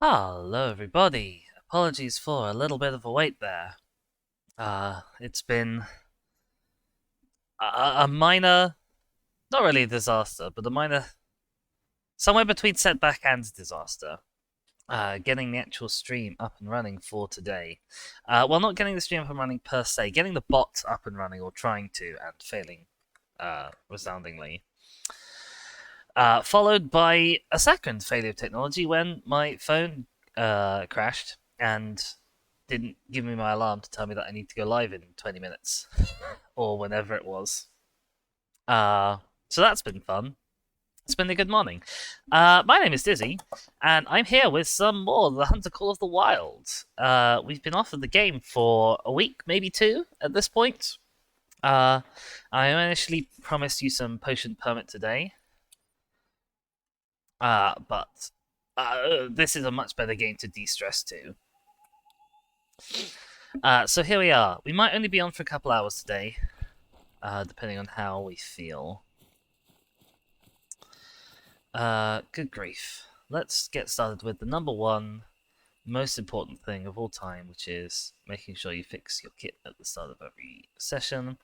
Hello, everybody. Apologies for a little bit of a wait there. It's been a minor, not really a disaster, but a minor, somewhere between setback and disaster. Getting the actual stream up and running for today. Well, not getting the stream up and running per se, getting the bot up and running or trying to and failing resoundingly. Followed by a second failure of technology when my phone crashed and didn't give me my alarm to tell me that I need to go live in 20 minutes or whenever it was. So that's been fun. It's been a good morning. My name is Dizzy, and I'm here with some more The Hunter Call of the Wild. We've been off of the game for a week, maybe two at this point. I initially promised you some potion permit today, but this is a much better game to de-stress to. So here we are. We might only be on for a couple hours today, depending on how we feel. Good grief. Let's get started with the number one most important thing of all time, which is making sure you fix your kit at the start of every session.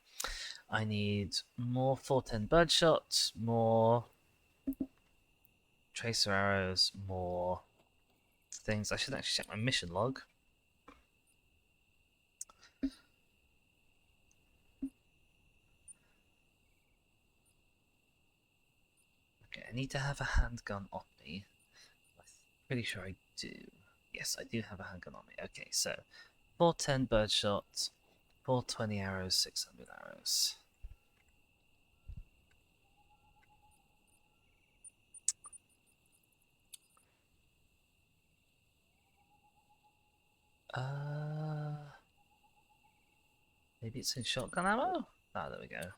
I need more 410 birdshot, more tracer arrows, more things. I should actually check my mission log. Okay, I need to have a handgun on me. I'm pretty sure I do. Yes, I do have a handgun on me. Okay, so 410 birdshot, 420 arrows, 600 arrows. Maybe it's in shotgun ammo? Ah, there we go.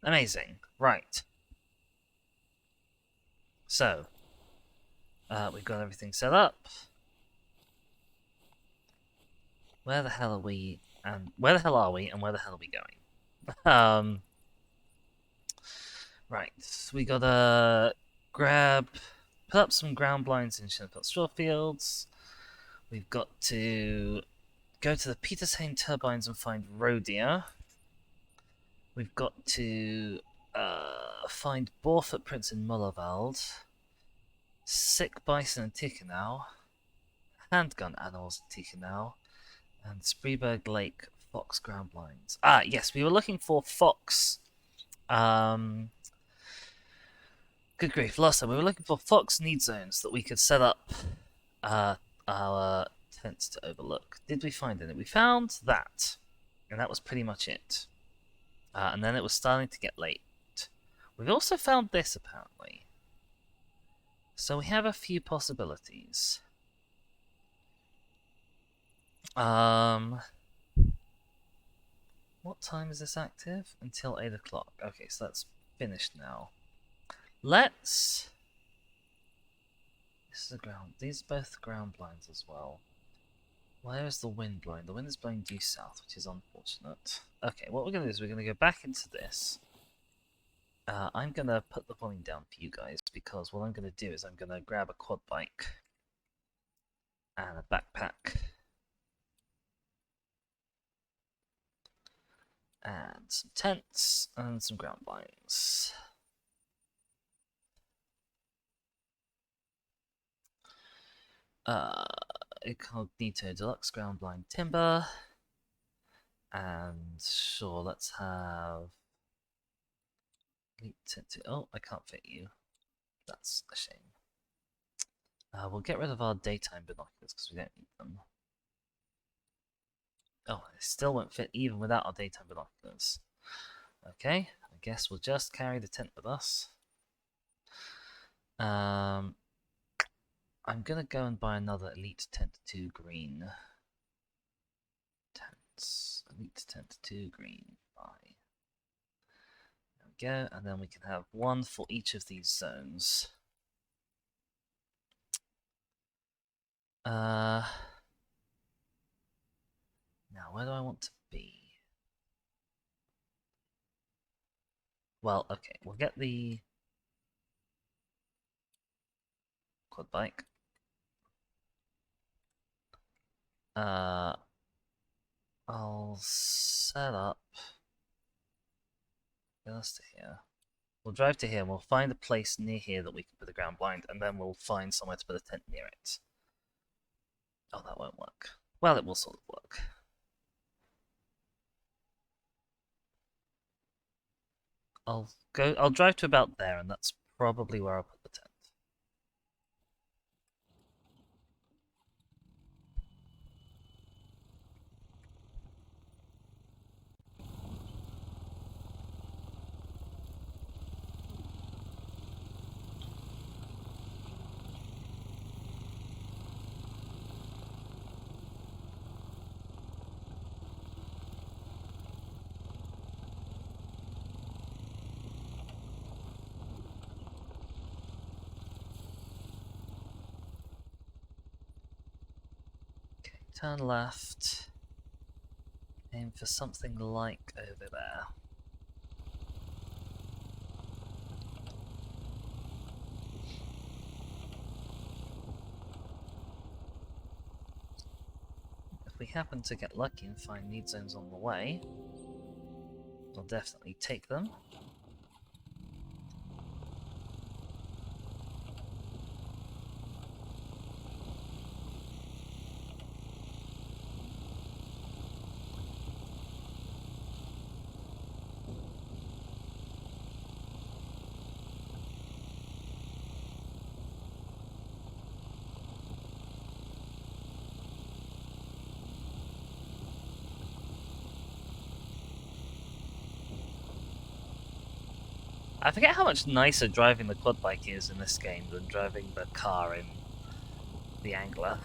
Amazing. Right. So, we've got everything set up. Where the hell are we? And where the hell are we? And where the hell are we going? Right. We gotta put up some ground blinds in Schonfeldt straw fields. We've got to go to the Petersheim turbines and find Rodia. We've got to find boar footprints in Mullerwald. Sick bison in Tichenau. Handgun animals in Tichenau. And Spreeberg Lake fox ground blinds. Ah, yes, we were looking for fox. Good grief, last time we were looking for fox need zones that we could set up our tents to overlook. Did we find any? We found that, and that was pretty much it. And then it was starting to get late. We've also found this, apparently. So we have a few possibilities. What time is this active? Until 8 o'clock. Okay, so that's finished now. Let's... This is a ground... These are both ground blinds as well. Where is the wind blowing? The wind is blowing due south, which is unfortunate. Okay, what we're going to do is we're going to go back into this. I'm going to put the volume down for you guys, because what I'm going to do is I'm going to grab a quad bike and a backpack. And some tents and some ground blinds. Incognito deluxe ground blind timber. And sure, let's have... Oh, I can't fit you. That's a shame. We'll get rid of our daytime binoculars because we don't need them. Oh, it still won't fit even without our daytime binoculars. Okay, I guess we'll just carry the tent with us. I'm gonna go and buy another Elite Tent 2 green. Tents. Elite Tent 2 green. Buy. There we go, and then we can have one for each of these zones. Now, where do I want to be? Well, okay, we'll get the quad bike. I'll set up. Get us to here. We'll drive to here and we'll find a place near here that we can put the ground blind, and then we'll find somewhere to put a tent near it. Oh, that won't work. Well, it will sort of work. I'll drive to about there, and that's probably where I'll put the tent. Okay, turn left. Aim for something like over there. If we happen to get lucky and find need zones on the way, we'll definitely take them. I forget how much nicer driving the quad bike is in this game than driving the car in the Angler.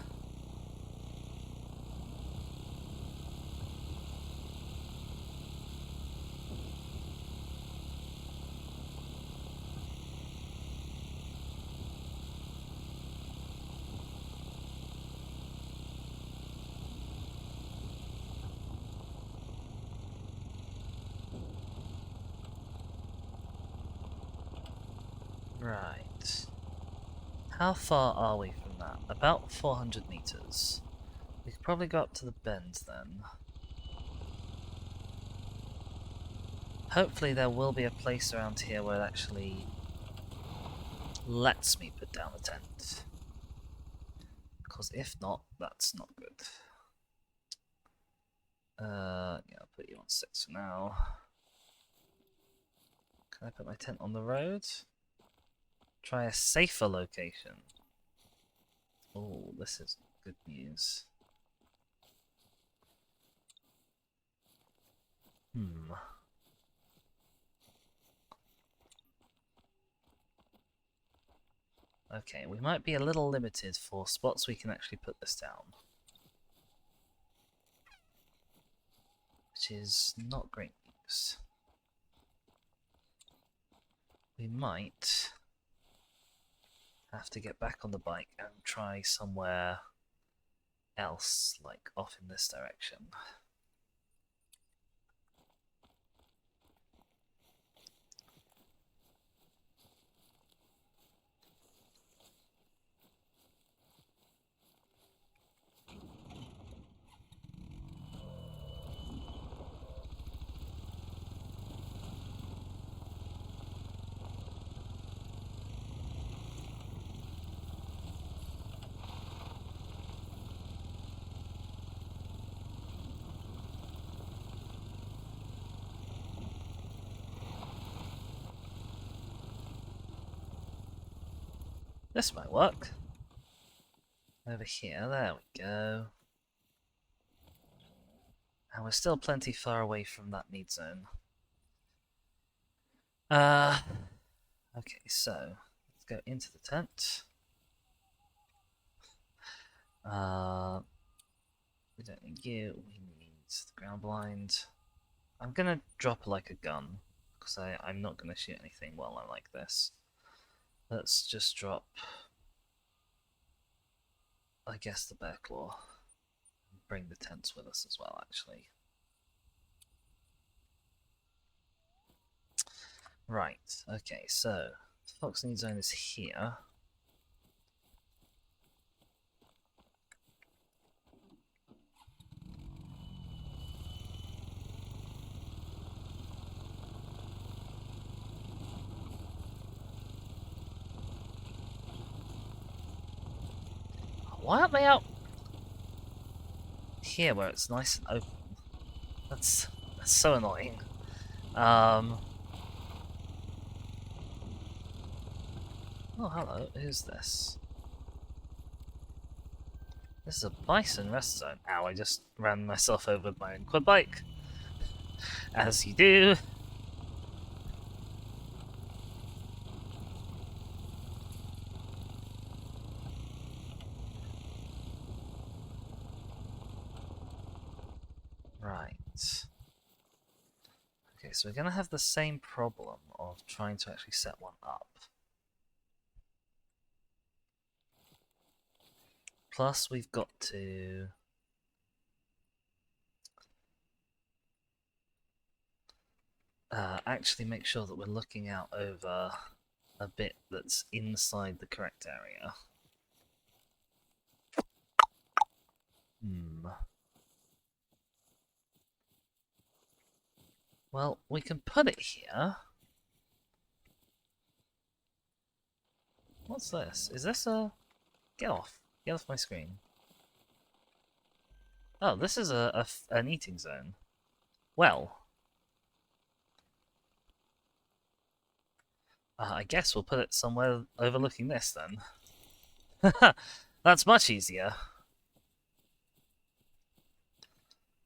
Right. How far are we from that? About 400 meters. We could probably go up to the bend then. Hopefully there will be a place around here where it actually lets me put down a tent. Because if not, that's not good. Yeah, I'll put you on 6 for now. Can I put my tent on the road? Try a safer location. Oh, this is good news. Okay, we might be a little limited for spots we can actually put this down. Which is not great news. We might have to get back on the bike and try somewhere else, like off in this direction. This might work. Over here, there we go. And we're still plenty far away from that need zone. Okay, so let's go into the tent. We don't need you, we need the ground blind. I'm gonna drop like a gun, because I'm not gonna shoot anything while I'm like this. Let's just drop I guess, the bear claw. Bring the tents with us as well, actually. Right, okay, so Fox Need Zone is here. Why aren't they out here where it's nice and open? That's so annoying. Oh, hello. Who's this? This is a bison rest zone. Ow, I just ran myself over with my own quad bike. As you do. Right. Okay, so we're going to have the same problem of trying to actually set one up. Plus, we've got to actually make sure that we're looking out over a bit that's inside the correct area. Well, we can put it here. What's this? Is this a... Get off. Get off my screen. Oh, this is an eating zone. Well. I guess we'll put it somewhere overlooking this then. That's much easier.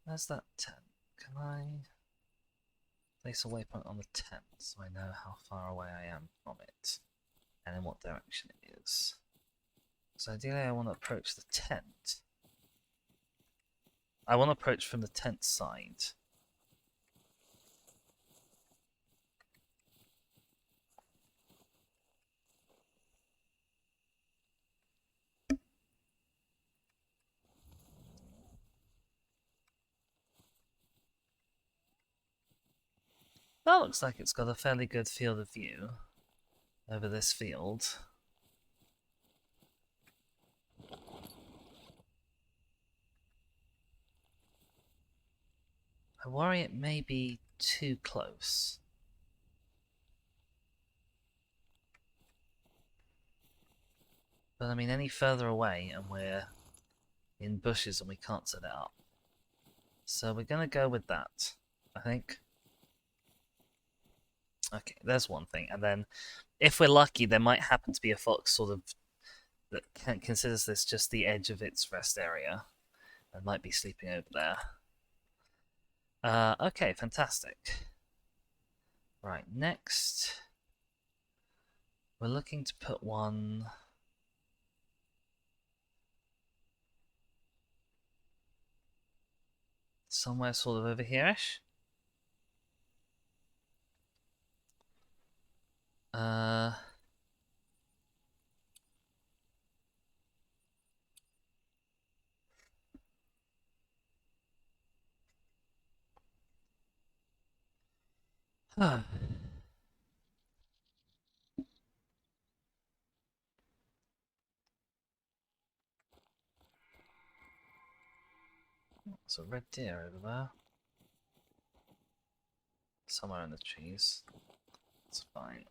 Where's that tent? Can I place a waypoint on the tent so I know how far away I am from it and in what direction it is? So ideally I want to approach the tent. I want to approach from the tent side. That looks like it's got a fairly good field of view over this field. I worry it may be too close. But I mean, any further away and we're in bushes and we can't set it up. So we're going to go with that, I think. Okay, there's one thing. And then, if we're lucky, there might happen to be a fox sort of that considers this just the edge of its rest area and might be sleeping over there. Okay, fantastic. Right, next, we're looking to put one... somewhere sort of over here-ish. There's a red deer over there. Somewhere in the trees. It's fine.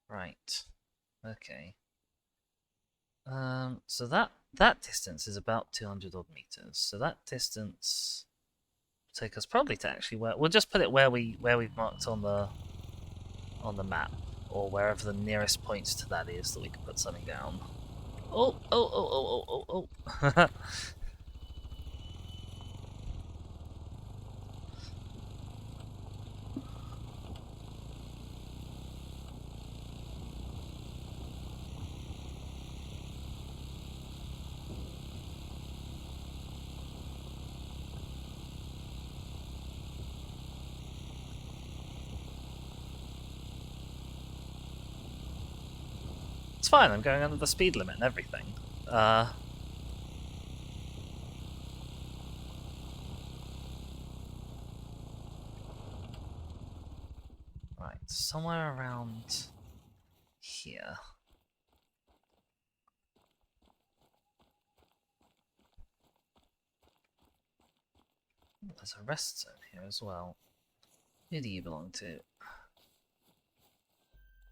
Right. Okay. So that distance is about 200 odd meters. So that distance will take us probably to actually where we'll just put it where we've marked on the map, or wherever the nearest points to that is that we can put something down. Oh, oh, oh, oh, oh, oh, oh. It's fine, I'm going under the speed limit and everything. Right, somewhere around here. There's a rest zone here as well. Who do you belong to?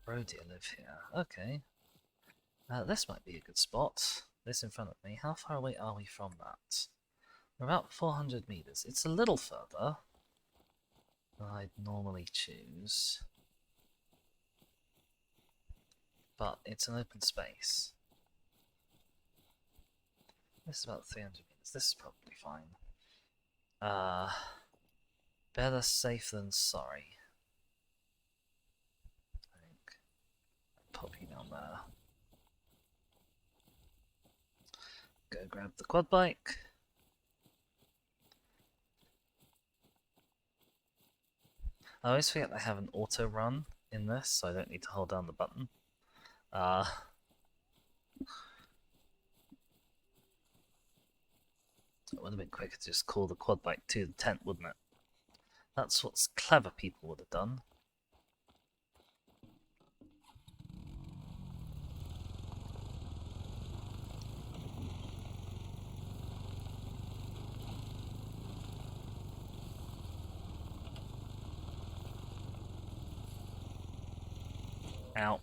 Where do you live here? Okay. This might be a good spot. This in front of me. How far away are we from that? We're about 400 meters. It's a little further than I'd normally choose. But it's an open space. This is about 300 meters. This is probably fine. Better safe than sorry. I think. Pop you down there. Go grab the quad bike. I always forget I have an auto run in this, so I don't need to hold down the button. It would have been quicker to just call the quad bike to the tent, wouldn't it? That's what clever people would have done. Ow.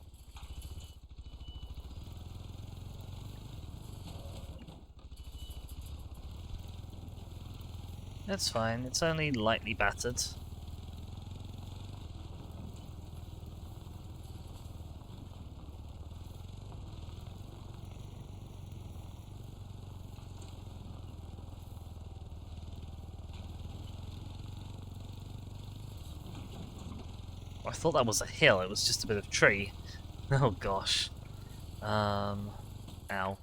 It's fine, it's only lightly battered. I thought that was a hill, it was just a bit of tree. Oh gosh. Ow.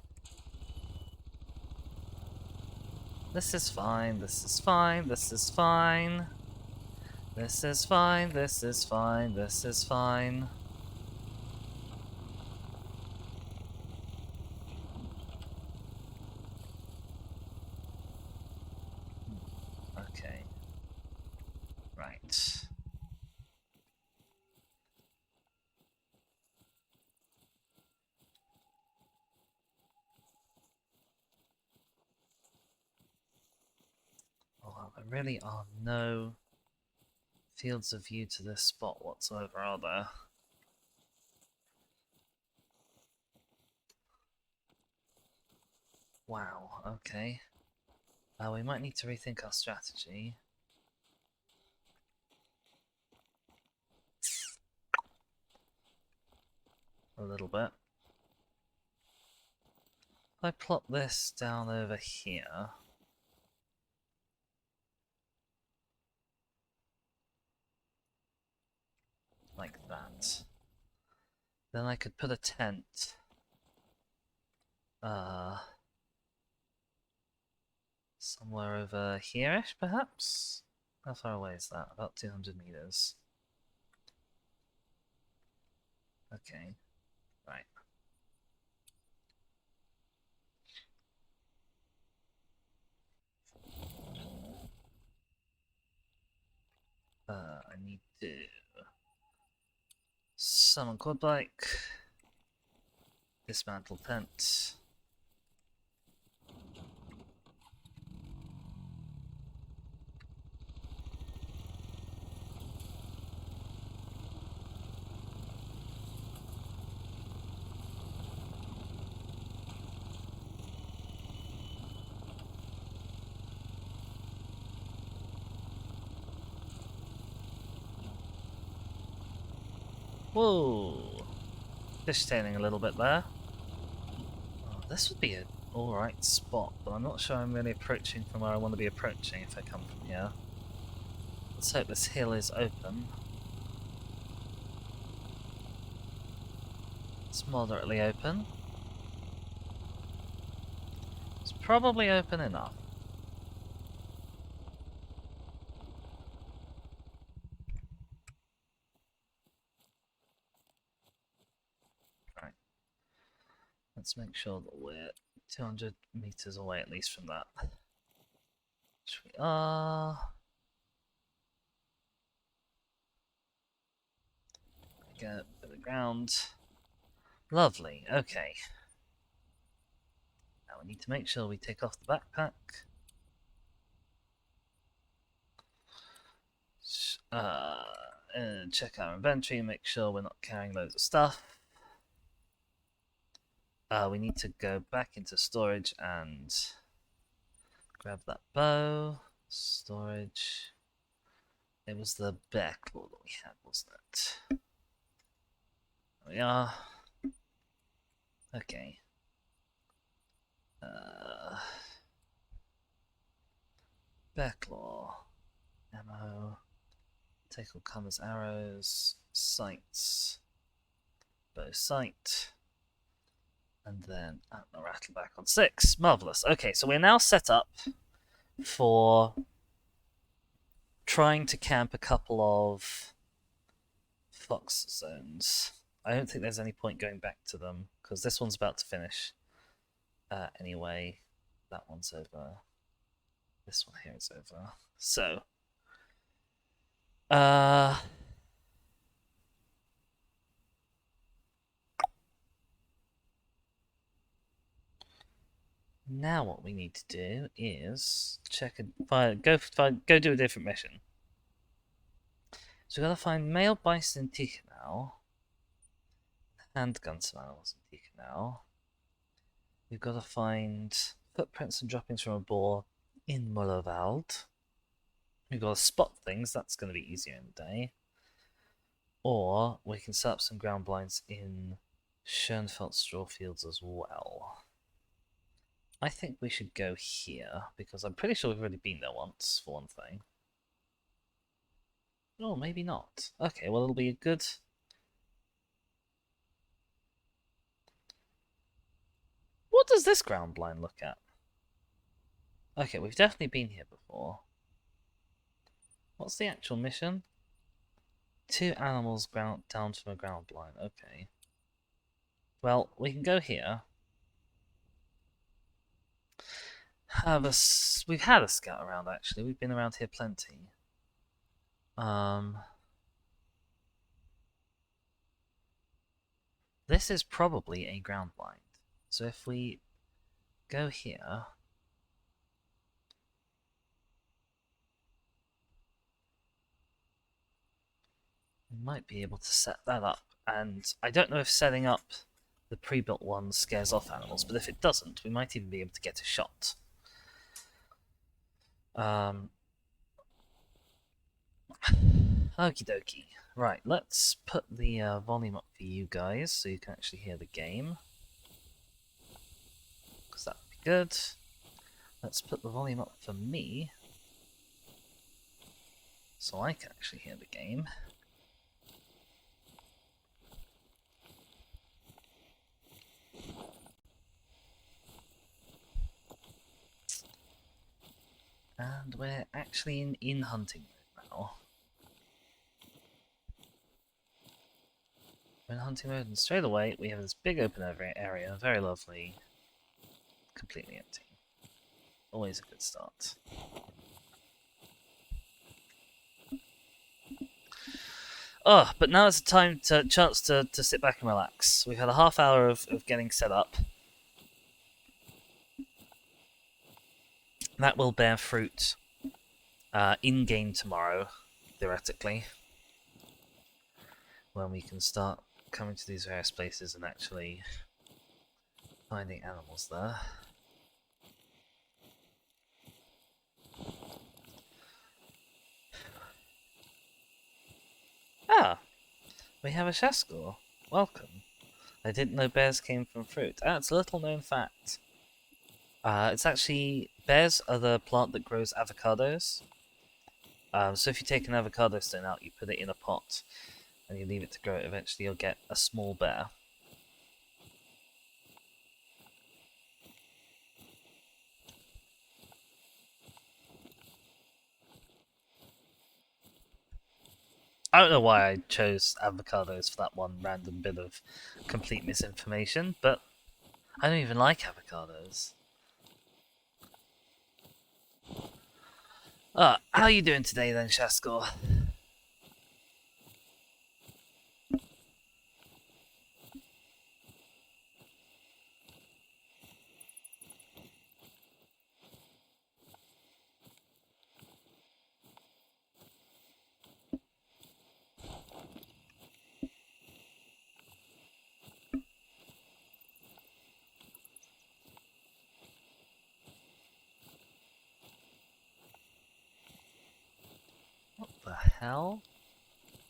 This is fine, this is fine, this is fine. This is fine, this is fine, this is fine. Okay. Right. Oh, there really are no fields of view to this spot whatsoever, are there? Wow, okay. We might need to rethink our strategy. A little bit. If I plot this down over here... like that. Then I could put a tent. Somewhere over here-ish, perhaps? How far away is that? About 200 meters. Okay, right. I need to summon quad bike, dismantle tent. Whoa! Fishtailing a little bit there. Oh, this would be an alright spot, but I'm not sure I'm really approaching from where I want to be approaching if I come from here. Let's hope this hill is open. It's moderately open. It's probably open enough. Right. Let's make sure that we're 200 meters away at least from that. Which we are. Get a bit of ground. Lovely, okay. Now we need to make sure we take off the backpack. And check our inventory, make sure we're not carrying loads of stuff. We need to go back into storage and grab that bow. Storage. It was the bear claw that we had, wasn't it? There we are. Okay. Bear claw. Ammo. Take all comers, arrows. Sights. Bow sight. And then antler rattle back on 6. Marvellous. Okay, so we're now set up for trying to camp a couple of fox zones. I don't think there's any point going back to them, because this one's about to finish. Anyway, that one's over. This one here is over. So, now what we need to do is check go do a different mission. So we've got to find male bison in Tichenau, handgun some animals in Tichenau. We've got to find footprints and droppings from a boar in mullerwald. We've got to spot things, that's going to be easier in the day. Or we can set up some ground blinds in Schonfeldt straw fields as well. I think we should go here, because I'm pretty sure we've already been there once, for one thing. Oh, maybe not. Okay, well, it'll be a good... What does this ground blind look at? Okay, we've definitely been here before. What's the actual mission? 2 animals down from a ground blind. Okay. Well, we can go here. We've had a scout around, actually. We've been around here plenty. This is probably a ground blind. So if we go here... we might be able to set that up. And I don't know if setting up the pre-built one scares off animals, but if it doesn't, we might even be able to get a shot. Okie dokie. Right, let's put the volume up for you guys so you can actually hear the game. Because that would be good. Let's put the volume up for me so I can actually hear the game. And we're actually in hunting mode now. We're in hunting mode, and straight away we have this big open area, very lovely, completely empty. Always a good start. Oh, but now it's a chance to sit back and relax. We've had a half hour of getting set up. That will bear fruit in-game tomorrow, theoretically, when we can start coming to these various places and actually finding animals there. Ah, we have a Shaskor. Welcome. I didn't know bears came from fruit. Ah, it's a little known fact. It's actually, bears are the plant that grows avocados. So if you take an avocado stone out, you put it in a pot, and you leave it to grow, eventually you'll get a small bear. I don't know why I chose avocados for that one random bit of complete misinformation, but I don't even like avocados. How are you doing today then, Shaskor? What the hell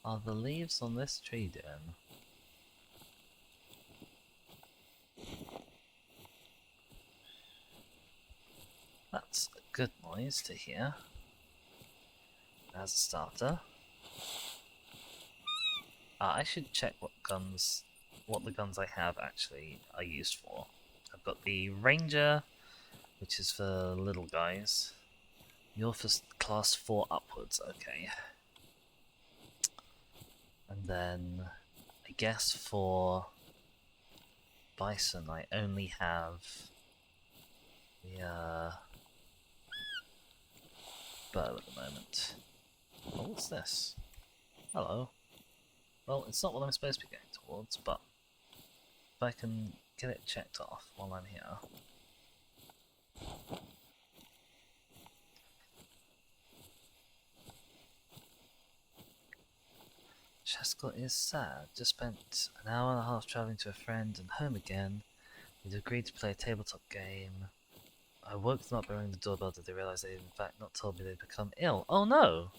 are the leaves on this tree doing? That's a good noise to hear. As a starter. I should check what the guns I have actually are used for. I've got the Ranger, which is for little guys. You're for class 4 upwards, okay. And then, I guess for Bison, I only have the bow at the moment. Oh, what's this? Hello. Well, it's not what I'm supposed to be going towards, but if I can get it checked off while I'm here. Shaskell is sad. Just spent an hour and a half traveling to a friend and home again. We'd agreed to play a tabletop game. I woke them up by ringing the doorbell. Did they realize they had in fact not told me they'd become ill? Oh no!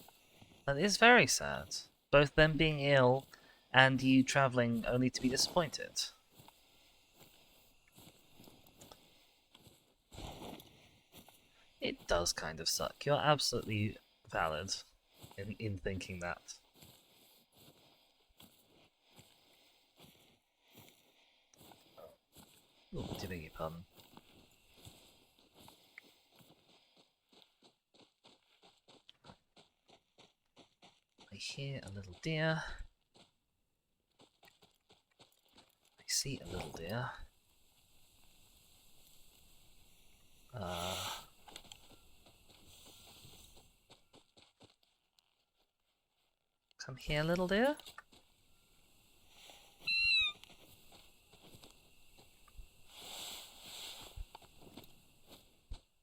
That is very sad. Both them being ill and you traveling only to be disappointed. It does kind of suck. You're absolutely valid in thinking that. Oh, do beg your pardon. I hear a little deer. I see a little deer. Come here, little deer.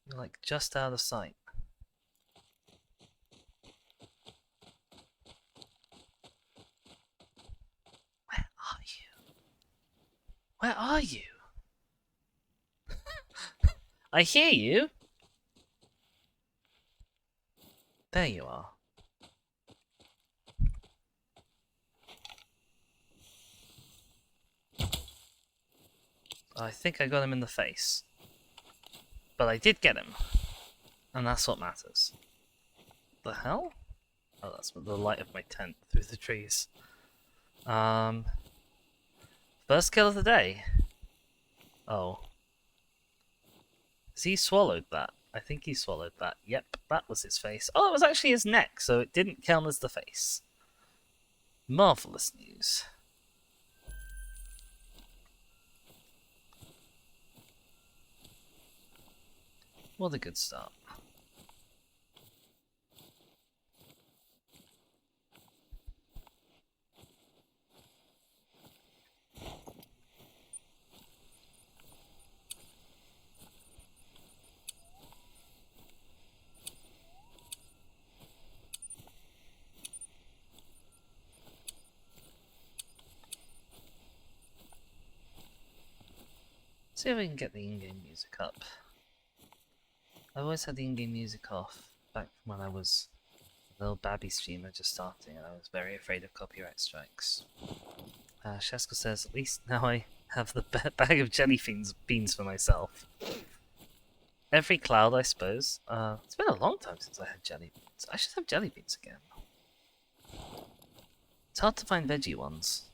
You're like just out of sight. Where are you? Where are you? I hear you. There you are. I think I got him in the face. But I did get him. And that's what matters. The hell? Oh, that's the light of my tent through the trees. First kill of the day. Oh. Has he swallowed that? I think he swallowed that. Yep, that was his face. Oh, it was actually his neck, so it didn't count as the face. Marvelous news. What a good start. See if we can get the in-game music up. I always had the in-game music off back when I was a little babby streamer just starting, and I was very afraid of copyright strikes. Sheska says, at least now I have the bag of jelly beans for myself. Every cloud, I suppose. It's been a long time since I had jelly beans. I should have jelly beans again. It's hard to find veggie ones.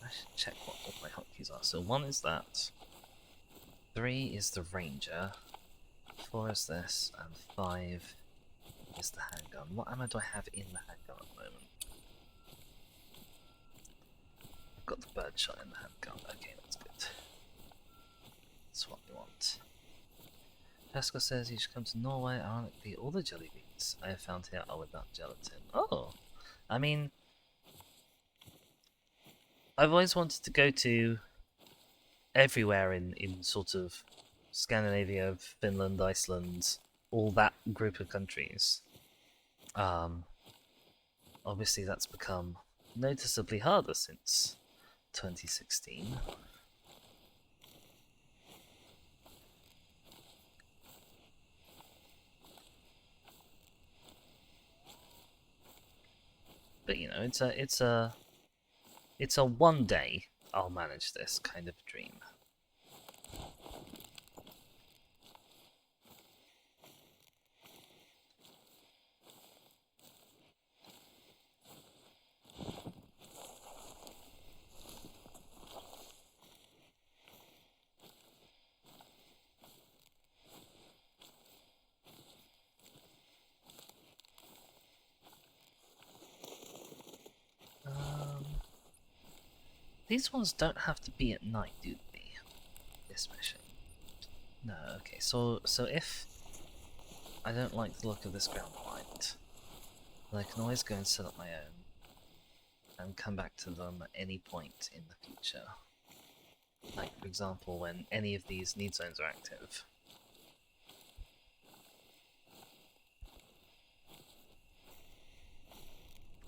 I should check what all my hotkeys are. So one is that. 3 is the ranger, 4 is this, and 5 is the handgun. What ammo do I have in the handgun at the moment? I've got the birdshot in the handgun. Okay, that's good. That's what we want. Pascal says you should come to Norway. Ironically, all the jelly beans I have found here are without gelatin. Oh! I mean, I've always wanted to go to everywhere in sort of Scandinavia, Finland, Iceland, all that group of countries. Obviously that's become noticeably harder since 2016. But you know, it's a one day I'll manage this kind of dream. These ones don't have to be at night, do they? This mission. No, okay, so if I don't like the look of this ground light, then I can always go and set up my own and come back to them at any point in the future. Like, for example, when any of these need zones are active.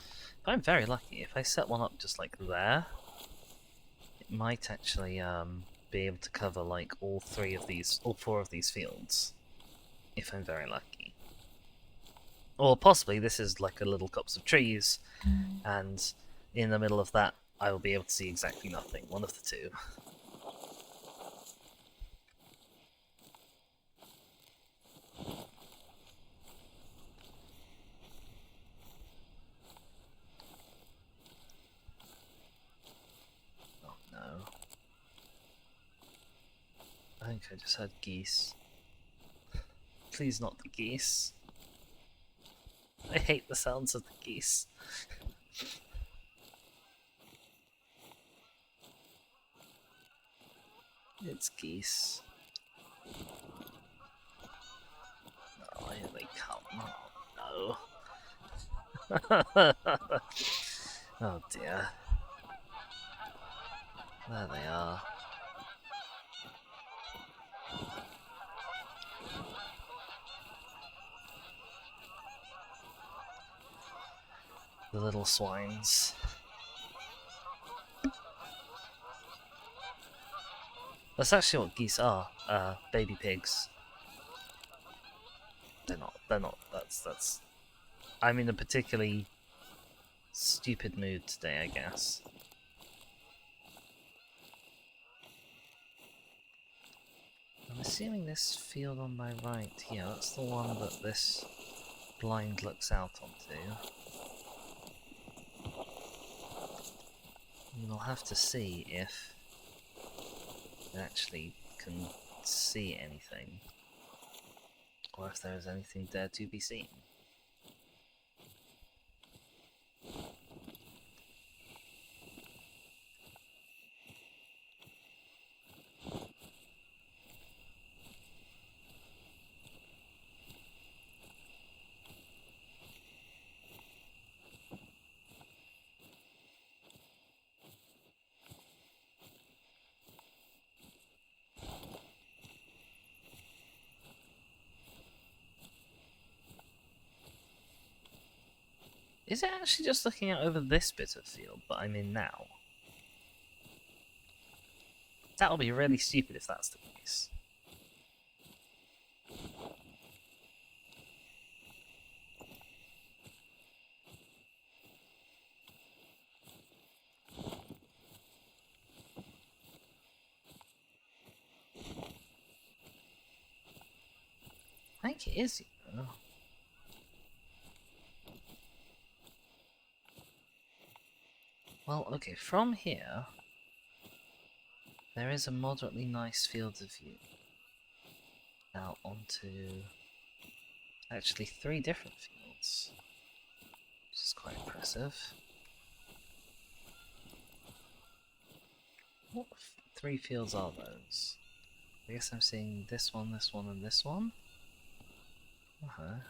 If I'm very lucky, if I set one up just like there, it might actually be able to cover like all 4 of these fields, if I'm very lucky. Or possibly this is like a little copse of trees, and in the middle of that I will be able to see exactly nothing. One of the two. Oh no. I think I just heard geese. Please not the geese. I hate the sounds of the geese. It's geese. Oh, here they come. Oh no. Oh dear. There they are. The little swines. That's actually what geese are. Baby pigs. They're not. That's. I'm in a particularly stupid mood today, I guess. I'm assuming this field on my right, yeah, that's the one that this blind looks out onto. We'll have to see if it actually can see anything, or if there is anything there to be seen. Is it actually just looking out over this bit of field that I'm in now? That would be really stupid if that's the case. I think it is, you know. Well, okay, from here, there is a moderately nice field of view. out onto actually 3 different fields, which is quite impressive. What 3 fields are those? I guess I'm seeing this one, and this one. Okay.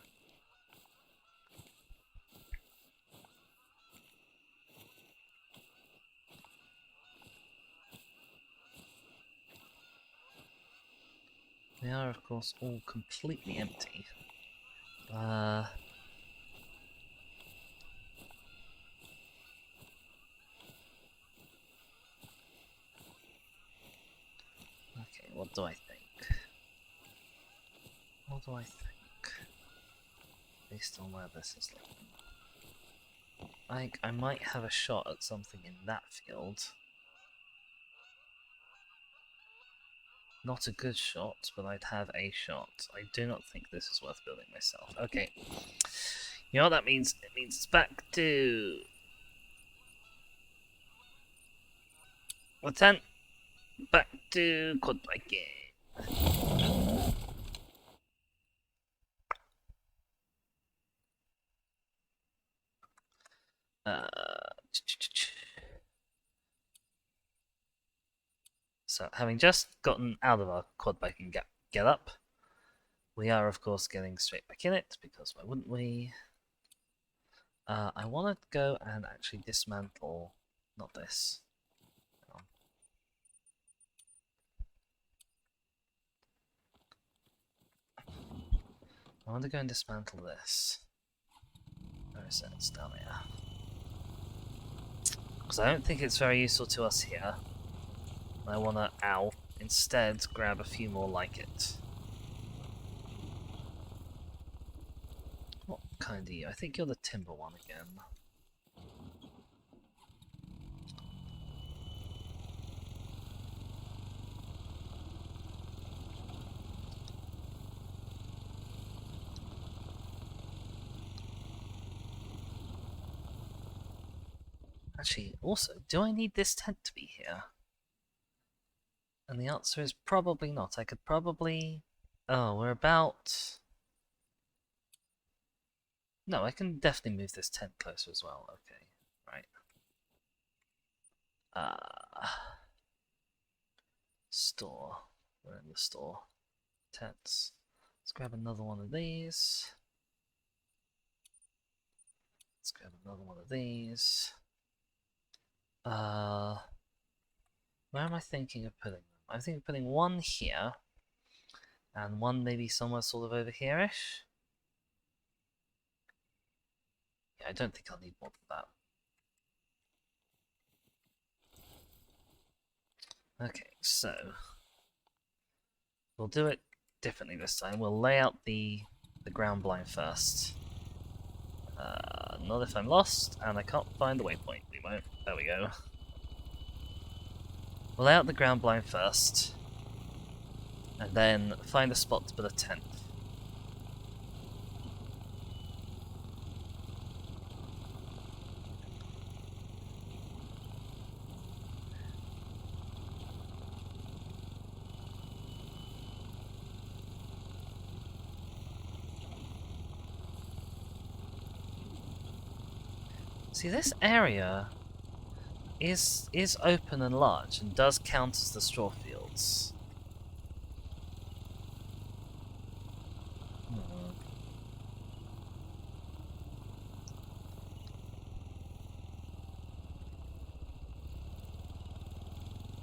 They are, of course, all completely empty. Okay, what do I think? What do I think? Based on where this is looking. I might have a shot at something in that field. Not a good shot, but I'd have a shot. I do not think this is worth building myself. Okay. You know what that means? It means it's back to... What's that? Back to quad biking. So, having just gotten out of our quad biking get up, we are, of course, getting straight back in it, because why wouldn't we? I want to go and actually dismantle... Not this. I want to go and dismantle this. Where is it? It's down here. Because I don't think it's very useful to us here. I want to, instead grab a few more like it. What kind are you? I think you're the timber one again. Actually, also, do I need this tent to be here? And the answer is probably not. I could probably... Oh, we're about... No, I can definitely move this tent closer as well. Okay, right. Store. We're in the store. Tents. Let's grab another one of these. Let's grab another one of these. Where am I thinking of putting them? I'm thinking of putting one here, and one maybe somewhere sort of over here-ish. Yeah, I don't think I'll need more than that. Okay, so we'll do it differently this time. We'll lay out the ground blind first. Not if I'm lost and I can't find the waypoint. We won't. There we go. We'll lay out the ground blind first, and then find a spot to put a tent. See, this area is open and large and does count as the straw fields.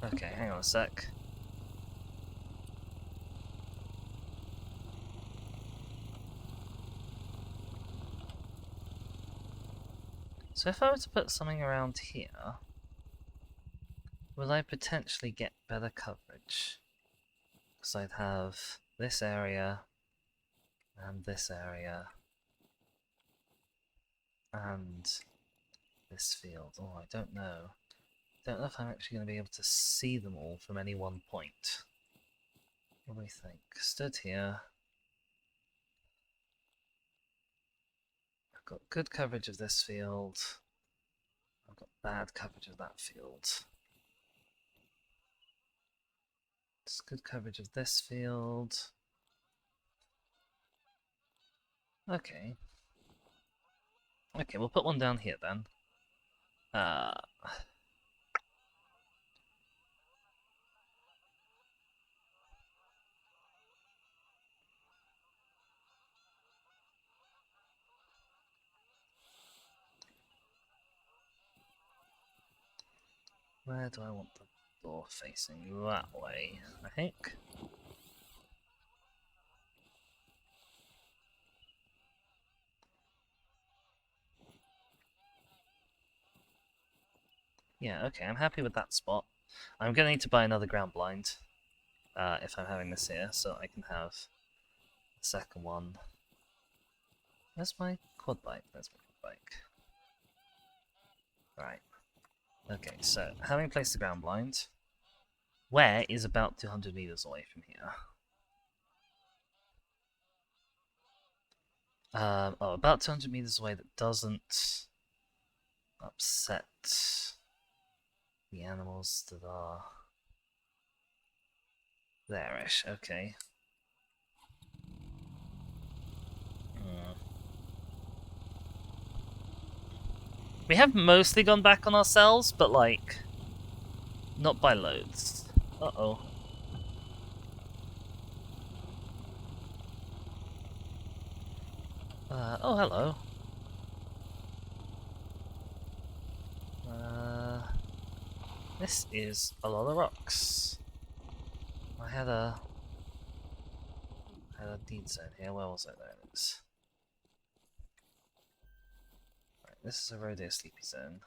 Okay, hang on a sec. So if I were to put something around here, will I potentially get better coverage? Because I'd have this area, and this area, and this field. Oh, I don't know. Don't know if I'm actually going to be able to see them all from any one point. What do we think? Stood here. I've got good coverage of this field. I've got bad coverage of that field. It's good coverage of this field. Okay. Okay, we'll put one down here then. Where do I want the door facing? That way, I think. Yeah, okay, I'm happy with that spot. I'm gonna need to buy another ground blind if I'm having this here, so I can have the second one. Where's my quad bike? There's my quad bike. Right. Okay, so having placed the ground blind, where is about 200 meters away from here? Oh, about 200 meters away that doesn't upset the animals that are there-ish. Okay. We have mostly gone back on ourselves, but like, not by loads. Uh-oh. Oh, hello. This is a lot of rocks. I had a deed zone here. Where was it? There it is. Right, this is a rodeo sleepy zone.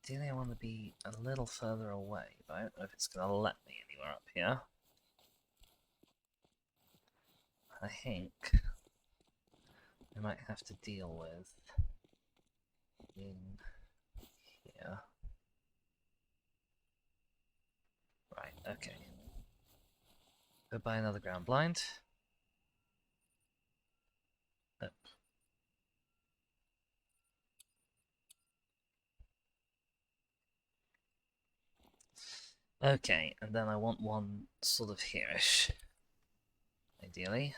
Ideally, I want to be a little further away, but I don't know if it's going to let me anywhere up here. I think I might have to deal with in here. Right, okay. Go buy another ground blind. Up. Okay, and then I want one sort of here-ish, ideally.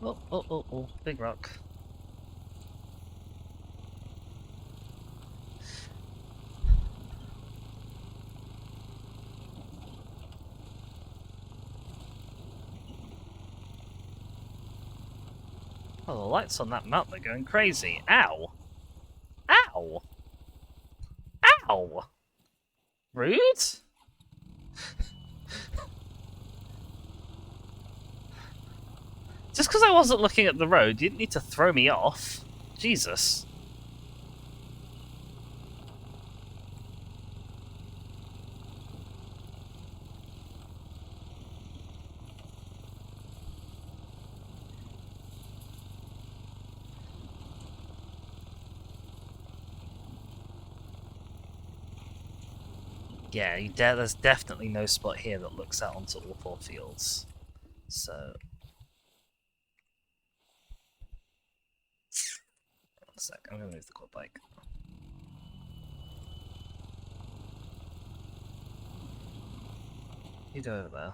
Oh, oh, oh, oh, big rock. Oh, the lights on that mountain are going crazy. Ow! Ow! Ow! Rude? Just because I wasn't looking at the road, you didn't need to throw me off. Jesus. Yeah, there's definitely no spot here that looks out onto all four fields. So... One sec, I'm gonna move the quad bike. You go over there.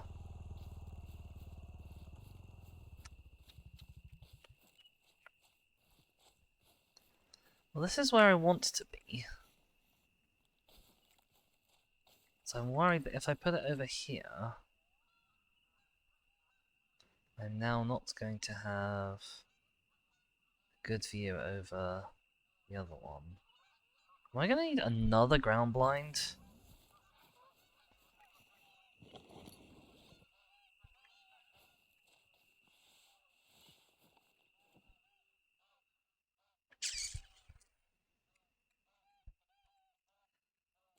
Well, this is where I want to be. So I'm worried that if I put it over here, I'm now not going to have a good view over the other one. Am I going to need another ground blind?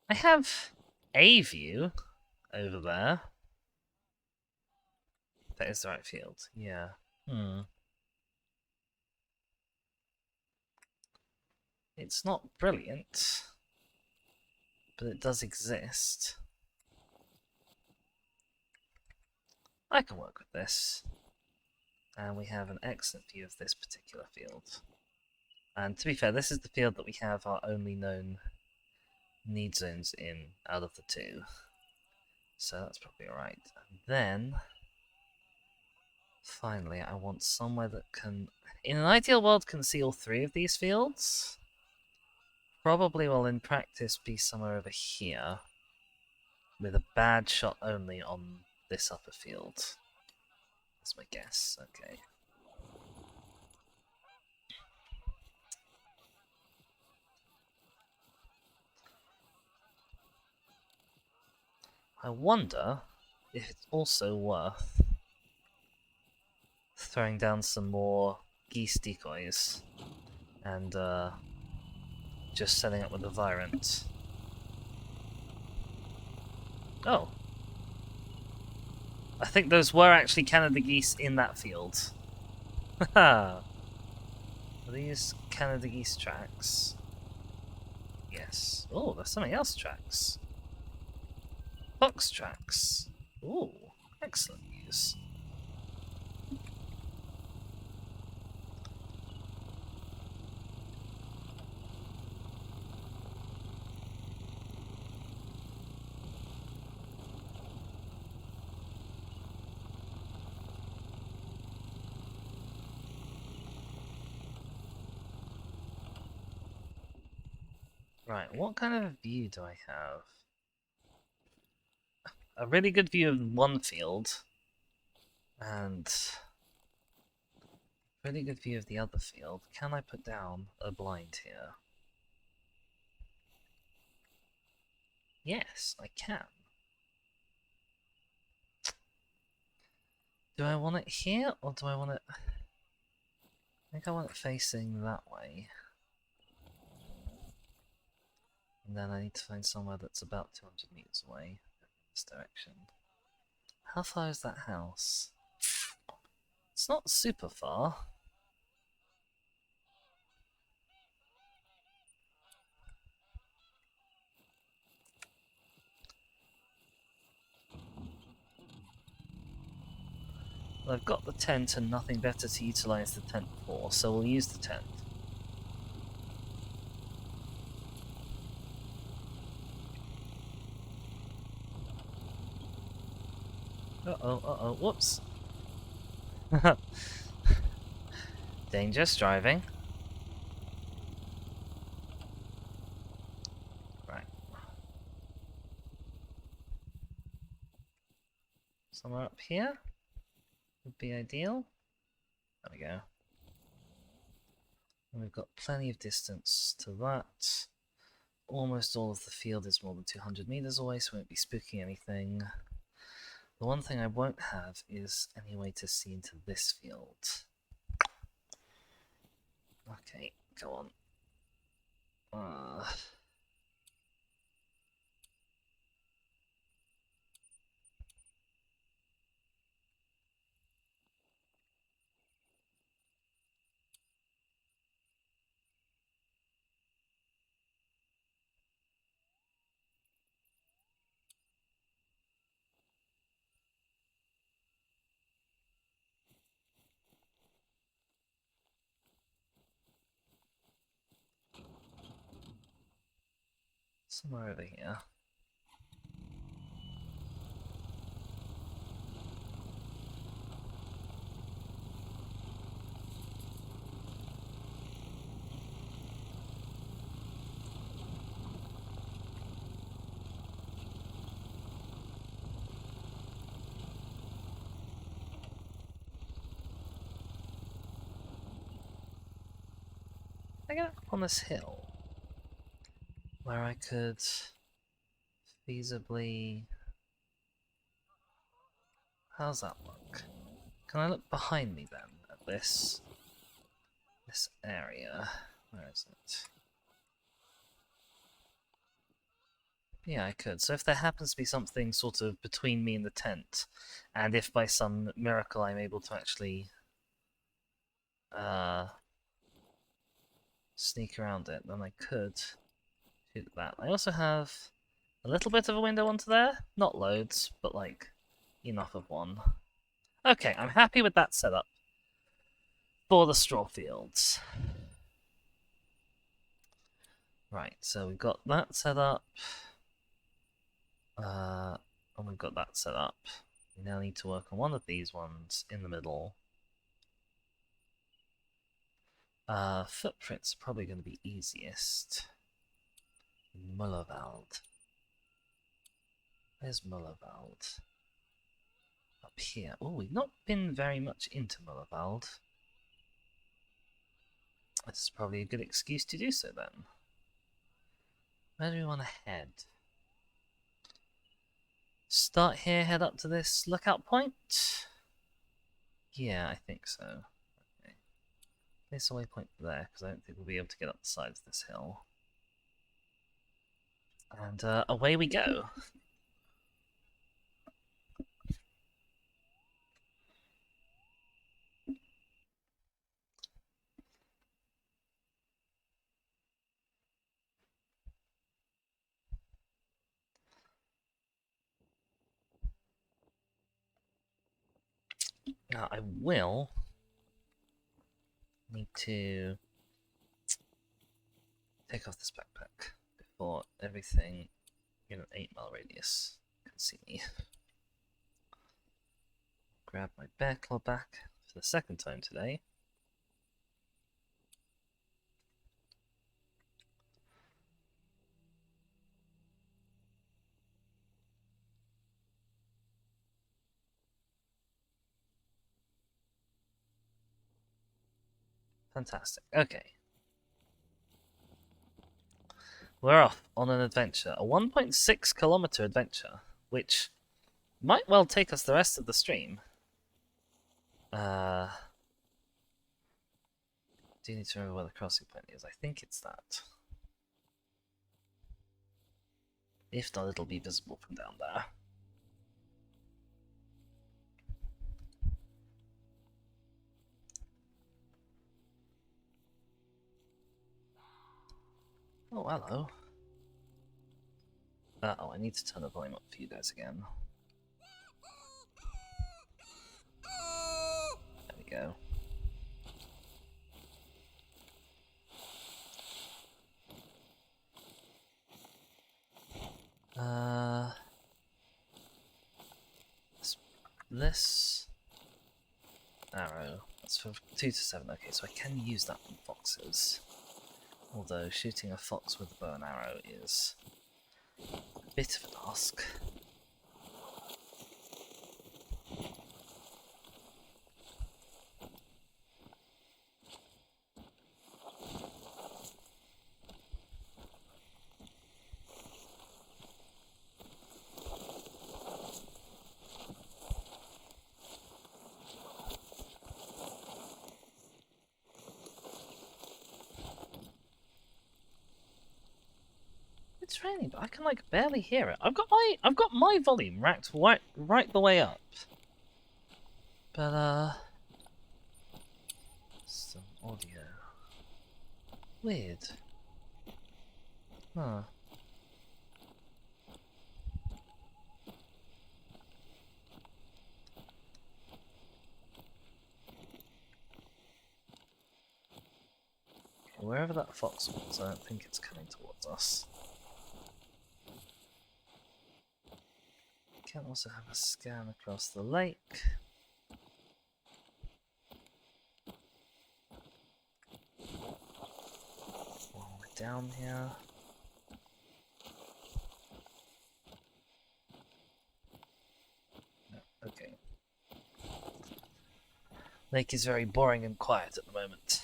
I have a view over there. That is the right field, yeah. It's not brilliant, but it does exist. I can work with this. And we have an excellent view of this particular field. And to be fair, this is the field that we have our only known need zones in out of the two. So that's probably alright. And then, finally, I want somewhere that can, in an ideal world, can see all three of these fields. Probably will, in practice, be somewhere over here, with a bad shot only on this upper field. That's my guess. Okay. I wonder if it's also worth throwing down some more geese decoys and just setting up with a Virant. Oh. I think those were actually Canada geese in that field. Haha. Are these Canada geese tracks? Yes. Oh, there's something else tracks. Fox tracks. Ooh, excellent news. Right, what kind of a view do I have? A really good view of one field, and a really good view of the other field. Can I put down a blind here? Yes, I can. Do I want it here, or do I want it... I think I want it facing that way. And then I need to find somewhere that's about 200 meters away in this direction. How far is that house? It's not super far. Well, I've got the tent and nothing better to utilize the tent for, so we'll use the tent. Uh-oh, whoops. Dangerous driving. Right. Somewhere up here would be ideal. There we go. And we've got plenty of distance to that. Almost all of the field is more than 200 meters away, so we won't be spooking anything. The one thing I won't have is any way to see into this field. Okay, go on. Somewhere over here. I get up on this hill where I could feasibly... How's that look? Can I look behind me then at this area? Where is it? Yeah, I could. So if there happens to be something sort of between me and the tent, and if by some miracle I'm able to actually sneak around it, then I could shoot that. I also have a little bit of a window onto there. Not loads, but like enough of one. Okay, I'm happy with that setup for the straw fields. Right, so we've got that set up. And we've got that set up. We now need to work on one of these ones in the middle. Footprints are probably going to be easiest. Mullerwald. Where's Mullerwald? Up here. Oh, we've not been very much into Mullerwald. This is probably a good excuse to do so then. Where do we want to head? Start here, head up to this lookout point? Yeah, I think so. Okay. Place a waypoint there, because I don't think we'll be able to get up the sides of this hill. And away we go. Now, I will need to take off this backpack before everything in an 8-mile radius can see me. Grab my bear claw back for the second time today. Fantastic. Okay. We're off on an adventure. A 1.6 kilometer adventure, which might well take us the rest of the stream. Do you need to remember where the crossing point is? I think it's that. If not, it'll be visible from down there. Oh, hello. Uh-oh, I need to turn the volume up for you guys again. There we go. This arrow, that's for 2 to 7. Okay, so I can use that on foxes. Although shooting a fox with a bow and arrow is a bit of an ask. It's raining, but I can like barely hear it. I've got my volume racked right the way up. But some audio. Weird. Huh. Wherever that fox was, I don't think it's coming towards us. Can also have a scan across the lake. While we're down here. No, okay. Lake is very boring and quiet at the moment.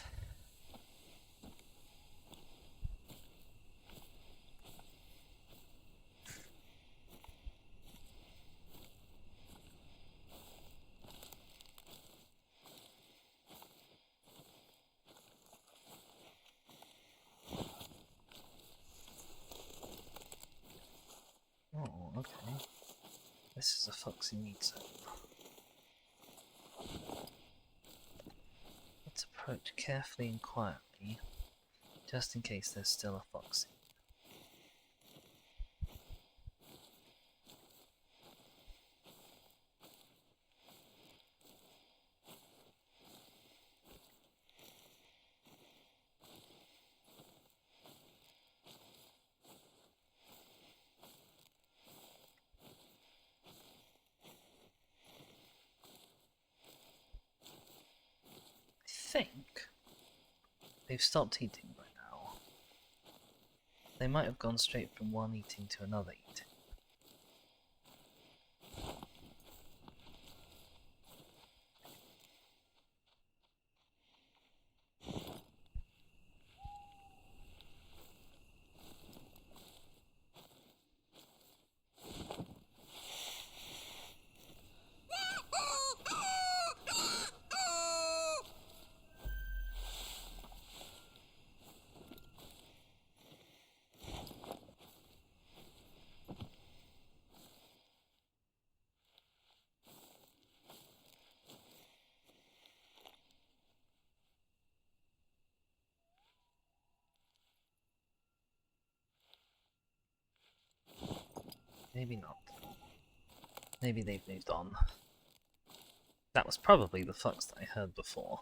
Oh, okay. This is a foxy meat zone. Let's approach carefully and quietly, just in case there's still a foxy. think they've stopped eating by now. They might have gone straight from one eating to another eating. Maybe not. Maybe they've moved on. That was probably the fox that I heard before.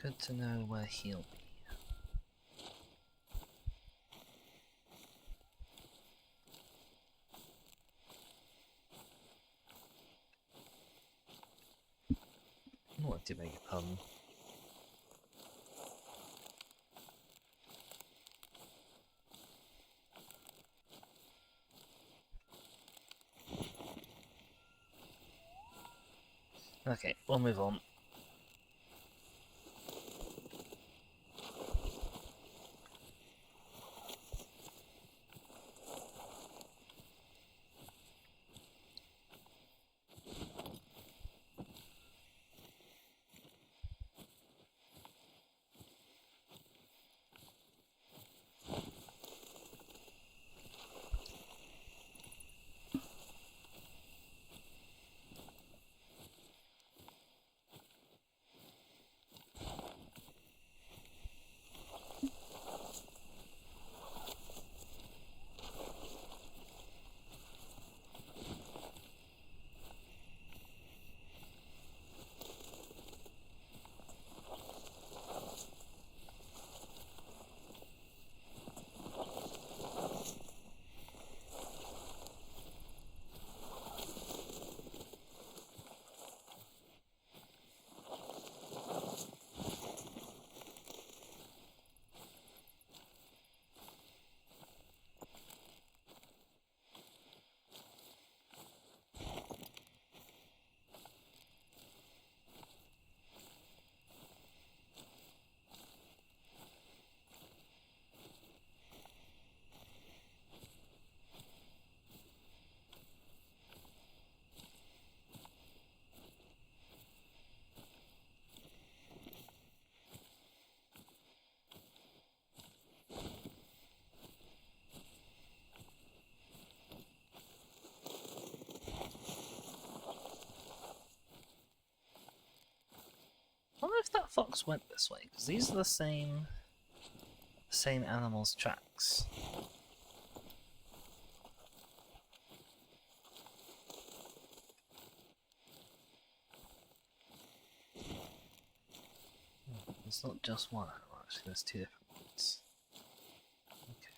Good to know where he'll be. What do you beg your pardon? Okay, we'll move on. I wonder if that fox went this way, because these are the same animal's tracks. It's not just one animal, actually, there's two different ones. Okay.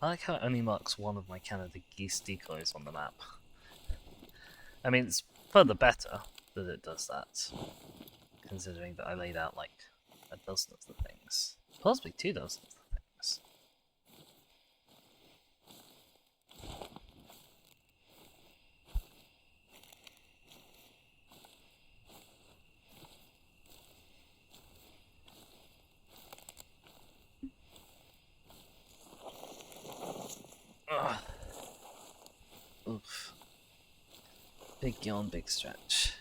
I like how it only marks one of my Canada geese decoys on the map. I mean, it's for the better that it does that, considering that I laid out like a dozen of the things. Possibly 2 dozen of the things. Ugh. Oof. Big yawn, big stretch.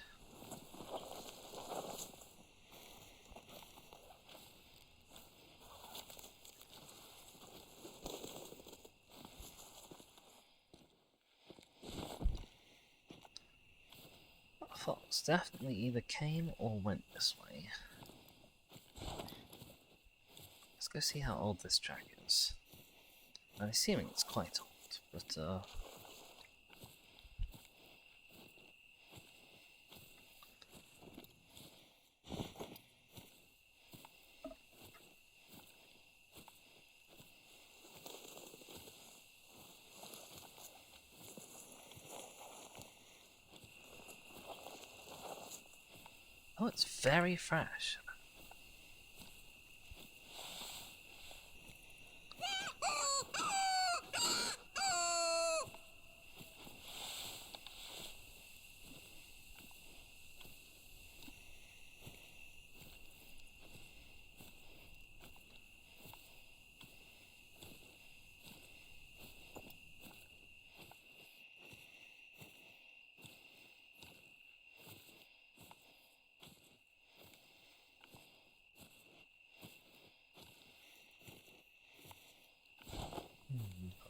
That fox definitely either came or went this way. Let's go see how old this track is. I'm assuming it's quite old, but Oh, it's very fresh.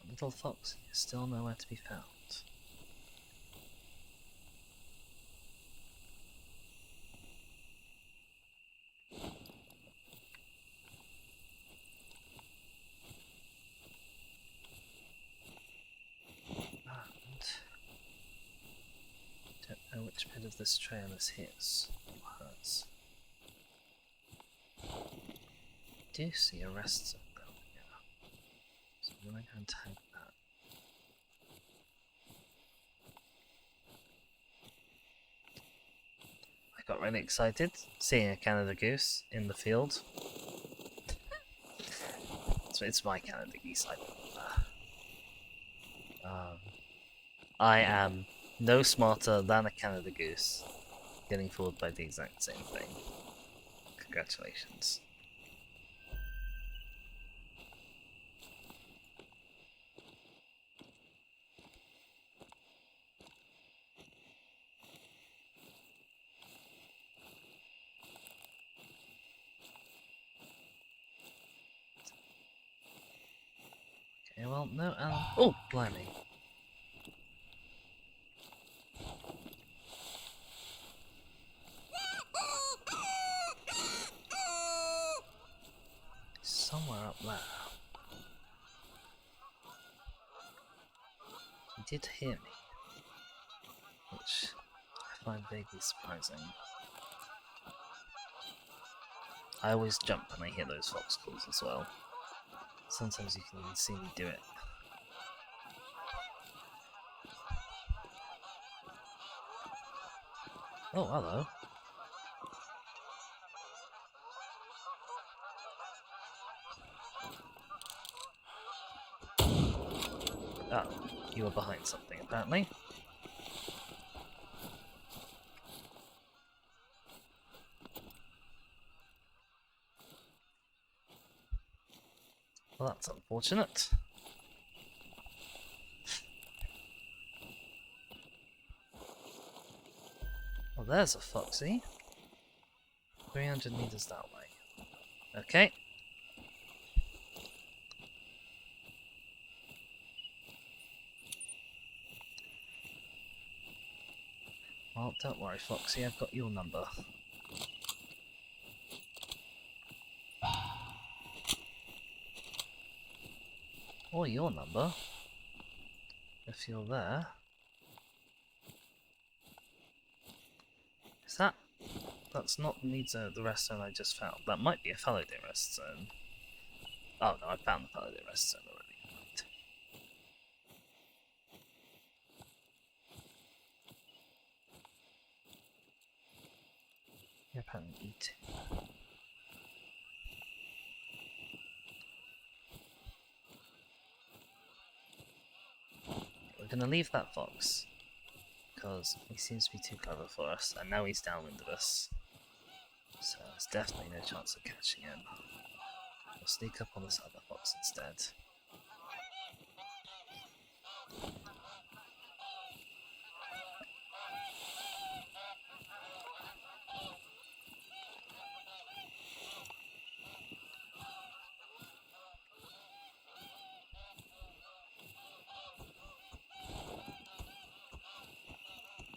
Little fox is still nowhere to be found. And don't know which bit of this trail is his or hers. I do see a rest zone down here, so I'm going to go and tag that. I got really excited seeing a Canada goose in the field. It's my Canada geese. I am no smarter than a Canada goose, getting fooled by the exact same thing. Congratulations. Okay, well, no, oh, blimey. Somewhere up there. He did hear me, which I find vaguely surprising. I always jump when I hear those fox calls as well. Sometimes you can even see me do it. Oh, hello. Oh, you were behind something, apparently. Well, that's unfortunate. Well, there's a foxy. 300 meters that way. Okay. Well, don't worry, Foxy, I've got your number. Or your number, if you're there. Is that... That's not the rest zone I just found. That might be a fallow deer rest zone. Oh no, I found the fallow deer rest zone already. Right. You're apparently eating. We're gonna leave that fox, because he seems to be too clever for us, and now he's downwind of us. So there's definitely no chance of catching him. We'll sneak up on this other fox instead.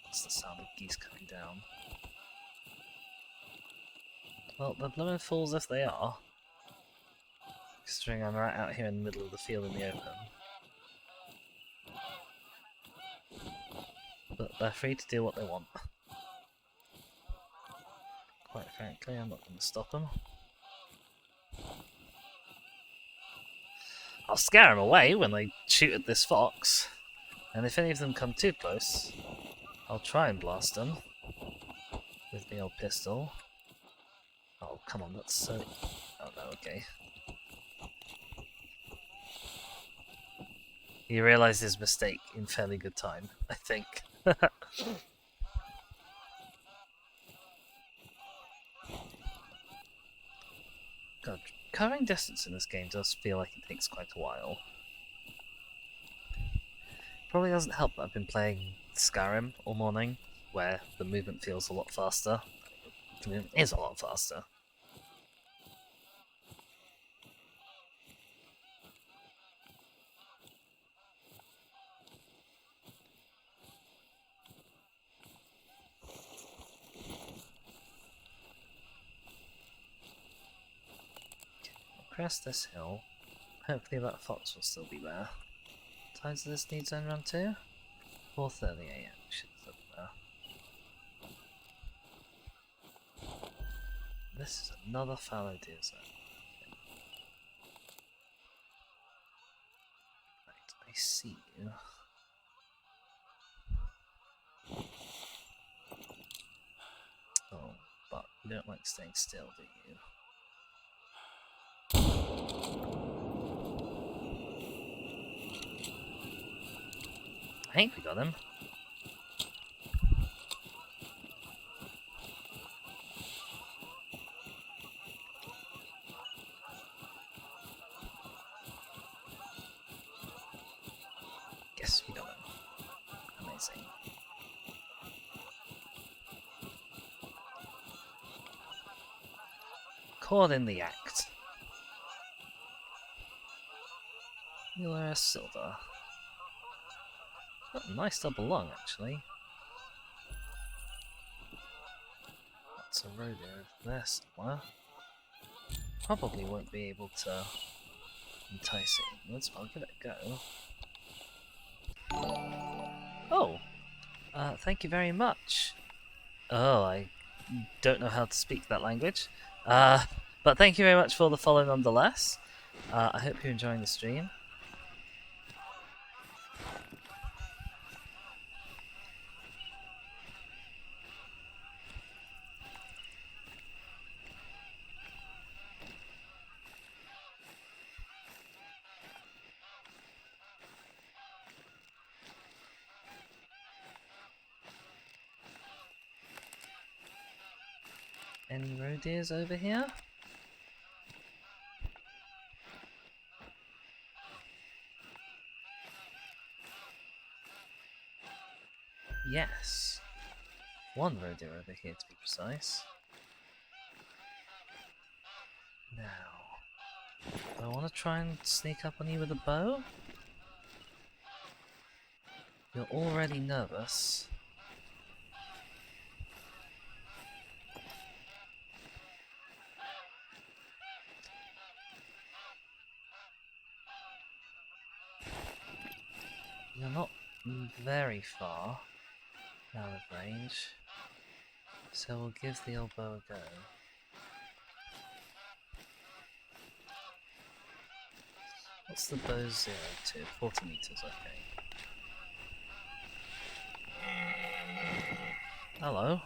It's the sound of geese coming down. Well, they're blooming fools if they are. Considering I'm right out here in the middle of the field in the open. But they're free to do what they want. Quite frankly, I'm not going to stop them. I'll scare them away when they shoot at this fox. And if any of them come too close, I'll try and blast them with the old pistol. Oh, come on, that's so... Oh no, okay. He realised his mistake in fairly good time, I think. God, covering distance in this game does feel like it takes quite a while. Probably doesn't help that I've been playing Skyrim all morning, where the movement feels a lot faster. The movement is a lot faster. Crest this hill. Hopefully that fox will still be there. Times of this needs zone run too? 4:30 AM. Should still be there. This is another fallow deer zone. Right, I see you. Oh, but you don't like staying still, do you? I think we got him. Yes, we got him. Amazing. Caught in the act. Muller silver. Oh, nice double lung, actually. That's a road there somewhere. Probably won't be able to entice it inwards, but I'll give it a go. Oh! Thank you very much. Oh, I don't know how to speak that language. But thank you very much for the follow nonetheless. I hope you're enjoying the stream. Any roe deers over here? Yes. One roe deer over here to be precise. Now, do I want to try and sneak up on you with a bow? You're already nervous. You're not very far out of range, so we'll give the old bow a go. What's the bow 0 to? 40 meters, okay. Hello.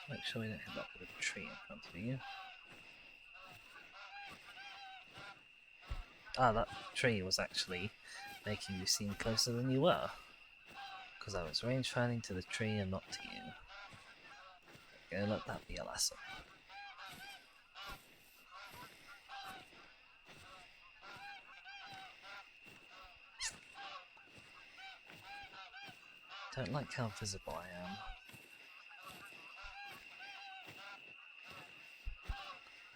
Make sure we don't hit that with a tree in front of you. Ah, that tree was actually making you seem closer than you were. Because I was range finding to the tree and not to you. Go, let that be a lesson. Don't like how visible I am.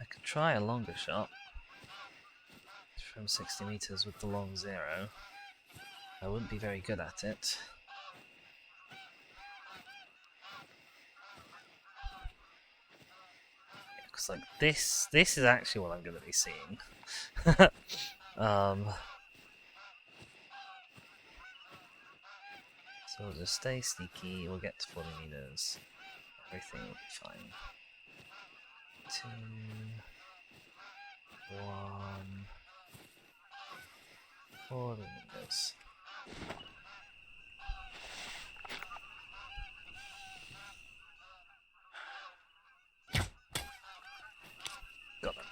I could try a longer shot from 60 meters with the long 0. I wouldn't be very good at it. Because like this is actually what I'm going to be seeing. So we'll just stay sneaky, we'll get to 40 meters. Everything will be fine. 2, 1. 4 meters. Got them.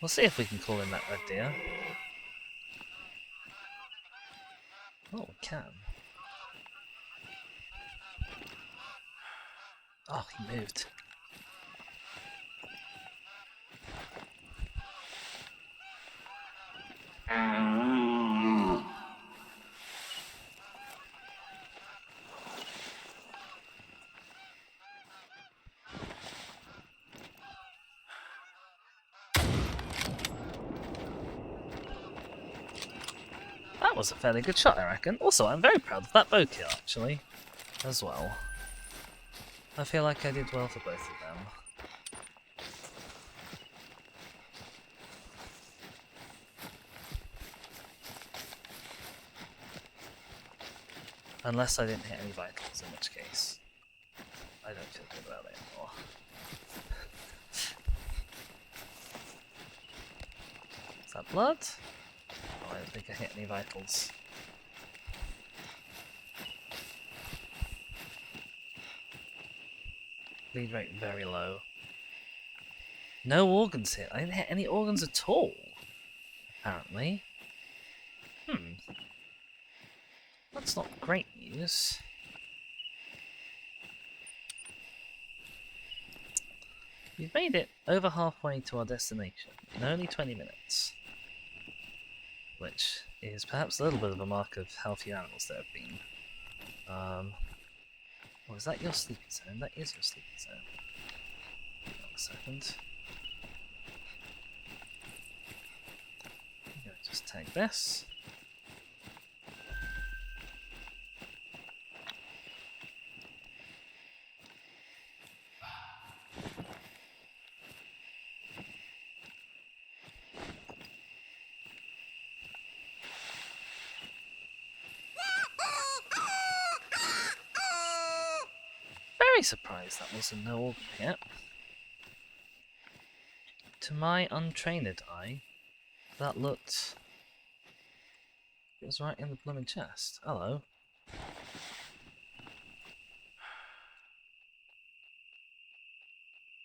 We'll see if we can call in that red deer. Oh, we can. Oh, he moved. That was a fairly good shot, I reckon. Also, I'm very proud of that bow kill, actually, as well. I feel like I did well for both of them. Unless I didn't hit any vitals, in which case I don't feel good about it anymore. Is that blood? Oh, I don't think I hit any vitals. Bleed rate very low. No organs hit. I didn't hit any organs at all, apparently. That's not great news. We've made it over halfway to our destination in only 20 minutes. Which is perhaps a little bit of a mark of how few animals there have been. Oh, is that your sleeping zone? That is your sleeping zone. Hang on a second. I'm going to just tag this. Very surprised that wasn't no organ yet. To my untrained eye, that looked... It was right in the blooming chest. Hello.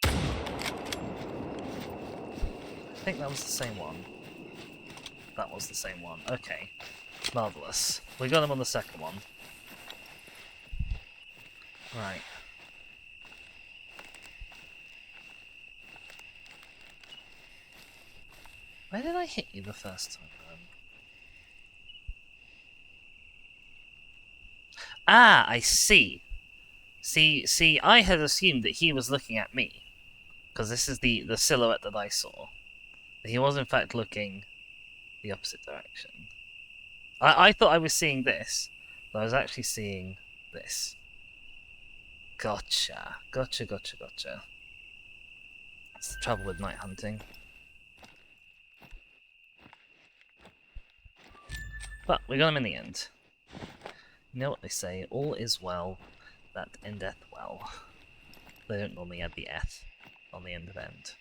I think that was the same one. That was the same one. Okay. Marvellous. We got him on the second one. Right. Where did I hit you the first time, then? Ah, I see. See, I had assumed that he was looking at me. Because this is the silhouette that I saw. He was in fact looking the opposite direction. I thought I was seeing this, but I was actually seeing this. Gotcha. Gotcha. That's the trouble with night hunting. But we got him in the end. You know what they say, all is well that endeth well. They don't normally add the eth on the end of end.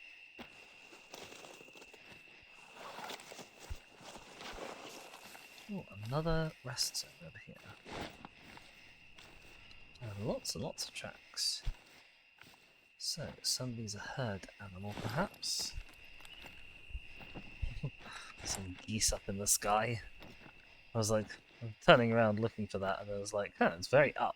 Oh, another rest zone over here. And lots and lots of tracks. So, somebody's a herd animal, perhaps? Some geese up in the sky. I was like, I'm turning around looking for that, and I was like, huh, it's very up.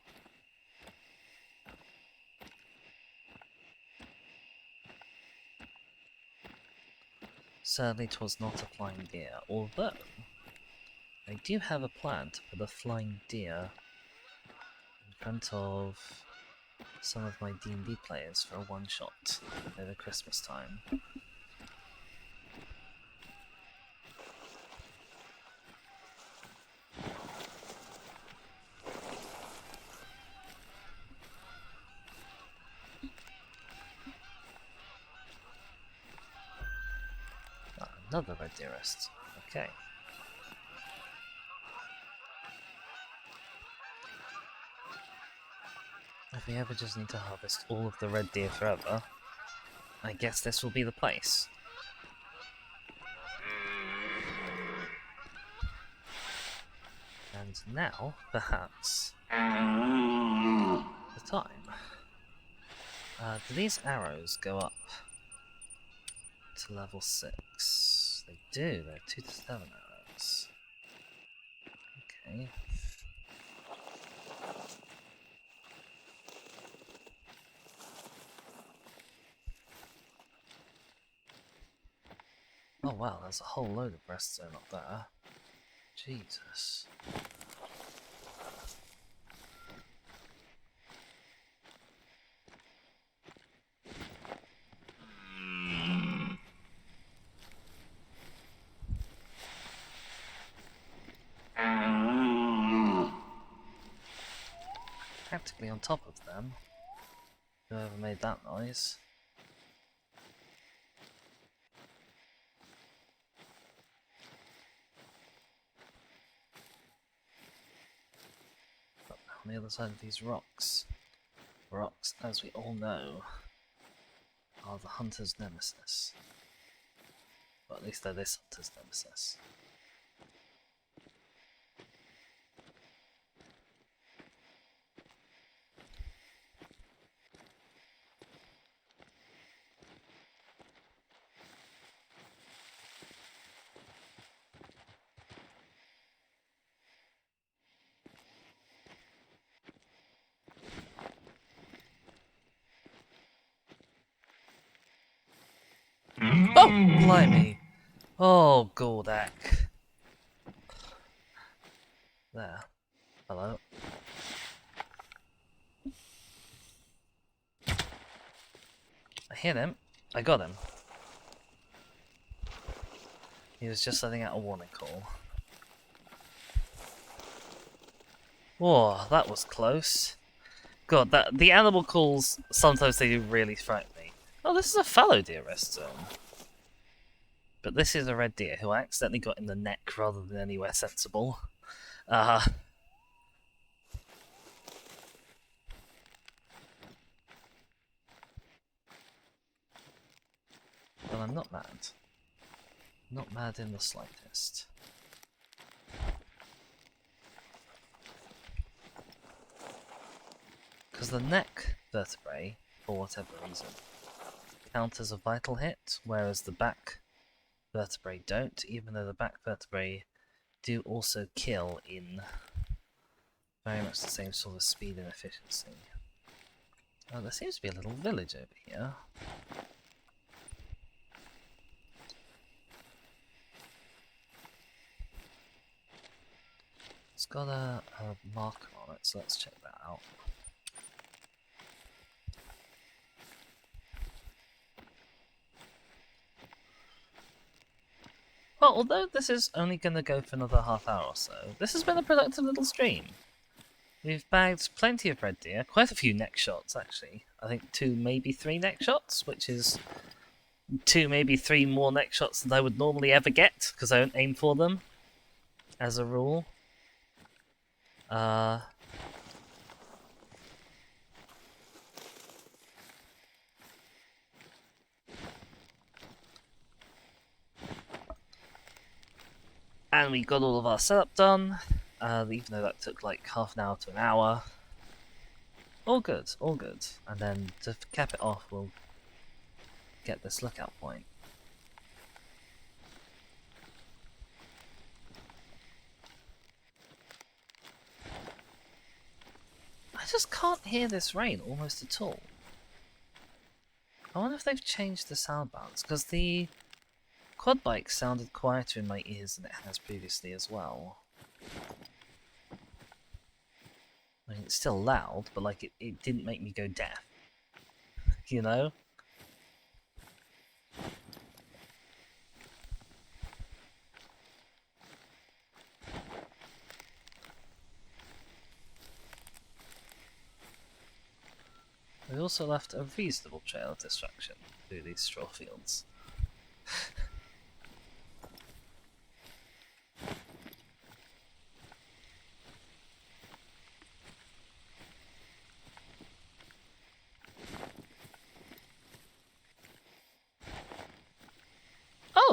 Sadly, 'twas not a flying deer, although I do have a plan to put a flying deer in front of some of my D&D players for a one-shot over Christmas time. Ah, another red deer rest. Okay. If we ever just need to harvest all of the red deer forever, I guess this will be the place. And now, perhaps, the time. Do these arrows go up to level 6? They do, they're 2 to 7 arrows. Okay. Oh wow, there's a whole load of redstone up there. Jesus. Practically on top of them. Whoever made that noise. But on the other side of these rocks. Rocks, as we all know, are the hunter's nemesis. Well, at least they're this hunter's nemesis. Oh, blimey! Oh, Gordak. There. Hello. I hit him. I got him. He was just letting out a warning call. Whoa, that was close. God, the animal calls, sometimes they do really frighten me. Oh, this is a fallow deer rest zone. But this is a red deer who I accidentally got in the neck rather than anywhere sensible. But I'm not mad. Not mad in the slightest. Because the neck vertebrae, for whatever reason, count as a vital hit, whereas the back vertebrae don't, even though the back vertebrae do also kill in very much the same sort of speed and efficiency. Oh, there seems to be a little village over here. It's got a marker on it, so let's check that out. Well, although this is only going to go for another half hour or so, this has been a productive little stream. We've bagged plenty of red deer, quite a few neck shots actually. I think 2, maybe 3 neck shots, which is 2, maybe 3 more neck shots than I would normally ever get, because I don't aim for them, as a rule. And we got all of our setup done, even though that took like half an hour to an hour. All good, all good. And then to cap it off, we'll get this lookout point. I just can't hear this rain almost at all. I wonder if they've changed the sound balance, because the quad bike sounded quieter in my ears than it has previously as well. I mean, it's still loud, but like it didn't make me go deaf. You know? We also left a reasonable trail of destruction through these straw fields.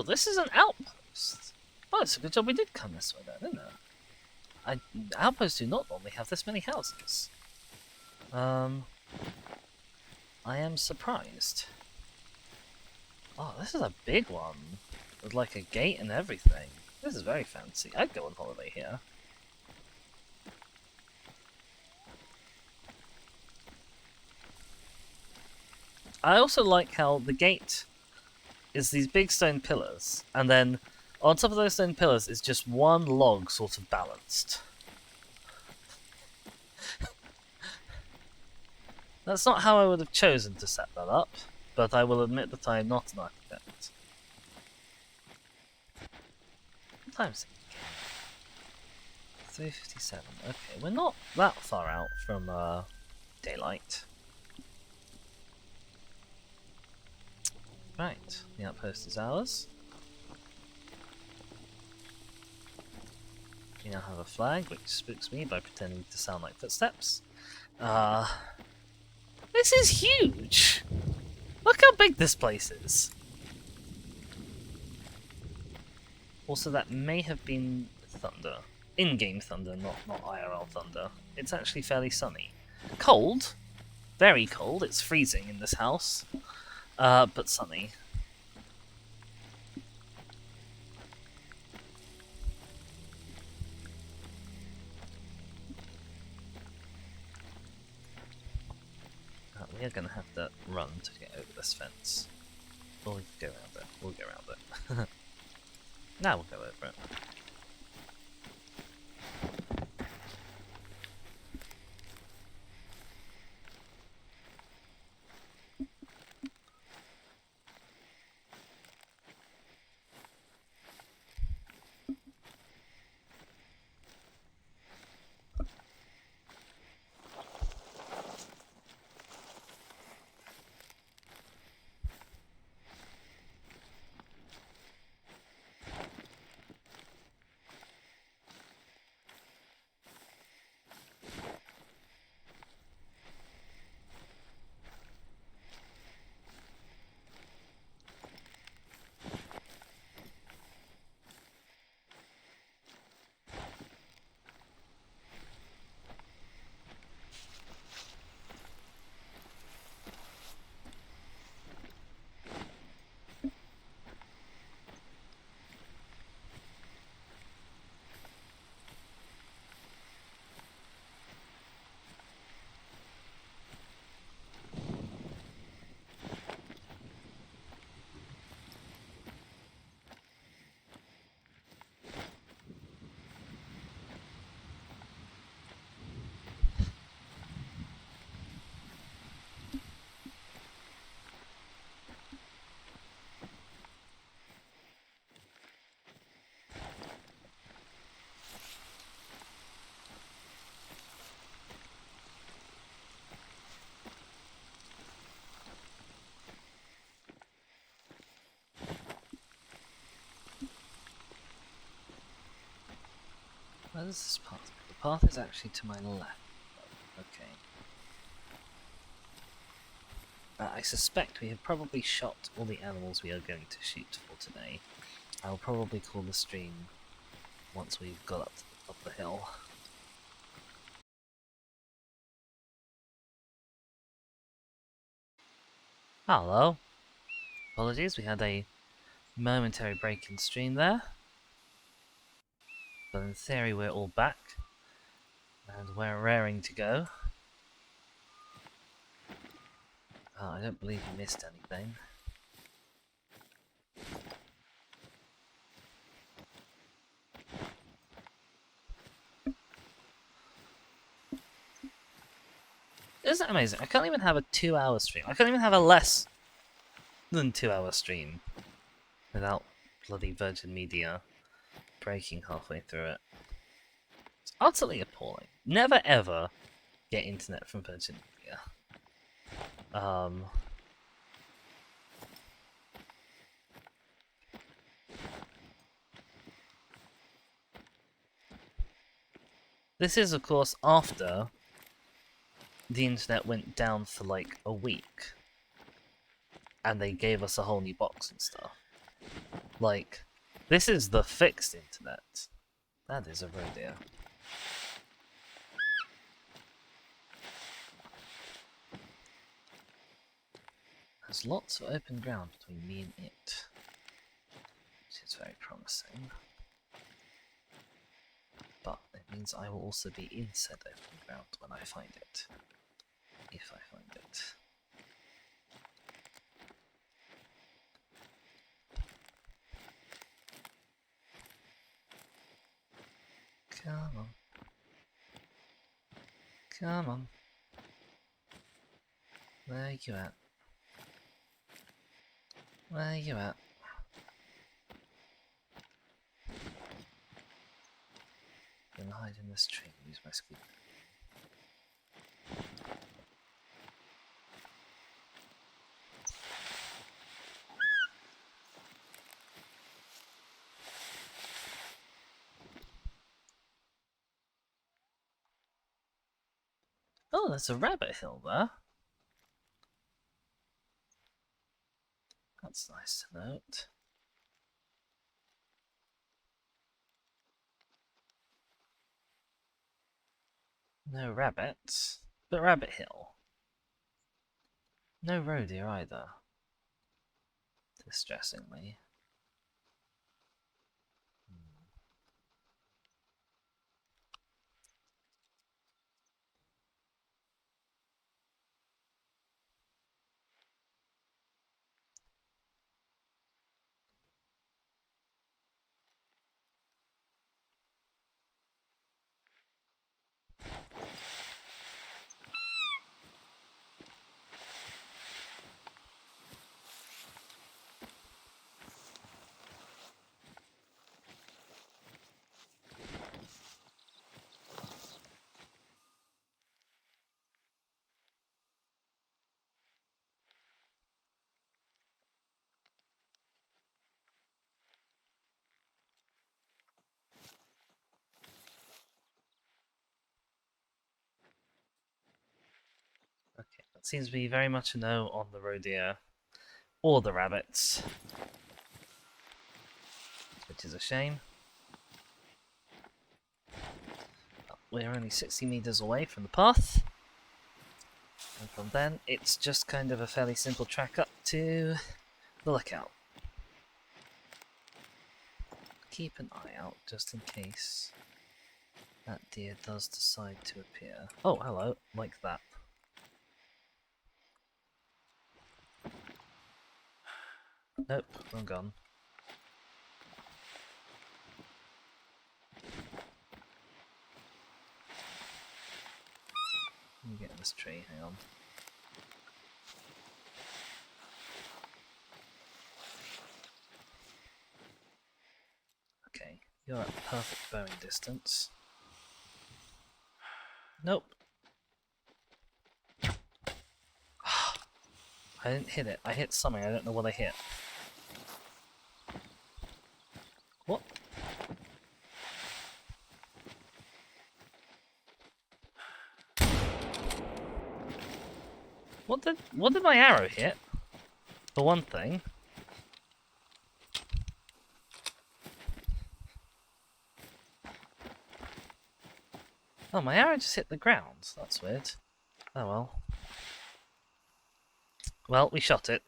this is an outpost. Oh, it's a good job we did come this way then, isn't it? Outposts do not normally have this many houses. I am surprised. Oh, this is a big one. With like a gate and everything. This is very fancy. I'd go on holiday here. I also like how the gate is these big stone pillars, and then on top of those stone pillars is just one log sort of balanced. That's not how I would have chosen to set that up, but I will admit that I am not an architect. What time is it? 3:57. Okay, we're not that far out from daylight. Right, the outpost is ours. We now have a flag, which spooks me by pretending to sound like footsteps. This is huge! Look how big this place is! Also, that may have been thunder. In-game thunder, not IRL thunder. It's actually fairly sunny. Cold. Very cold. It's freezing in this house. But sunny. We are going to have to run to get over this fence. Or we can go around it. We'll go around it. Now we'll go over it. Where does this path go? The path is actually to my left. Okay. I suspect we have probably shot all the animals we are going to shoot for today. I will probably call the stream once we've got up the hill. Hello. Apologies, we had a momentary break in stream there. But in theory we're all back. And we're raring to go. Oh, I don't believe you missed anything. Isn't that amazing? I can't even have a 2-hour stream. I can't even have a less than 2-hour stream without bloody Virgin Media breaking halfway through it. It's utterly appalling. Never ever get internet from Virgin Media. This is, of course, after the internet went down for like a week. And they gave us a whole new box and stuff. Like, this is the fixed internet. That is a roe deer. There's lots of open ground between me and it, which is very promising. But it means I will also be in said open ground when I find it. If I find it. Come on. Come on. Where you at? Where you at? I'm gonna hide in this tree and use my scoop. Oh, there's a rabbit hill there. That's nice to note. No rabbits, but Rabbit Hill. No roe deer either. Distressingly. Okay, that seems to be very much a no on the roe deer. Or the rabbits. Which is a shame. We're only 60 meters away from the path. And from then, it's just kind of a fairly simple track up to the lookout. Keep an eye out just in case that deer does decide to appear. Oh, hello, like that. Nope, I'm gone. Let me get in this tree, hang on. Okay, you're at perfect bowing distance. Nope. I didn't hit it. I hit something, I don't know what I hit. What? What did my arrow hit? For one thing. Oh, my arrow just hit the ground. That's weird. Oh well. Well, we shot it.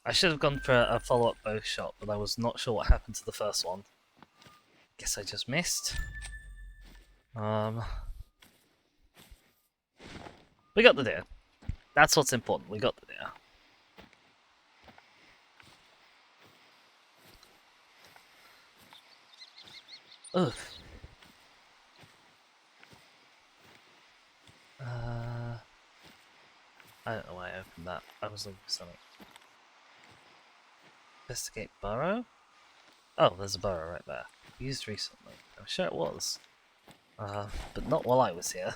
I should have gone for a follow-up bow shot, but I was not sure what happened to the first one. Guess I just missed. We got the deer. That's what's important. We got the deer. Ugh. I don't know why I opened that. I was looking for something. Investigate burrow? Oh, there's a burrow right there. Used recently. I'm sure it was. But not while I was here.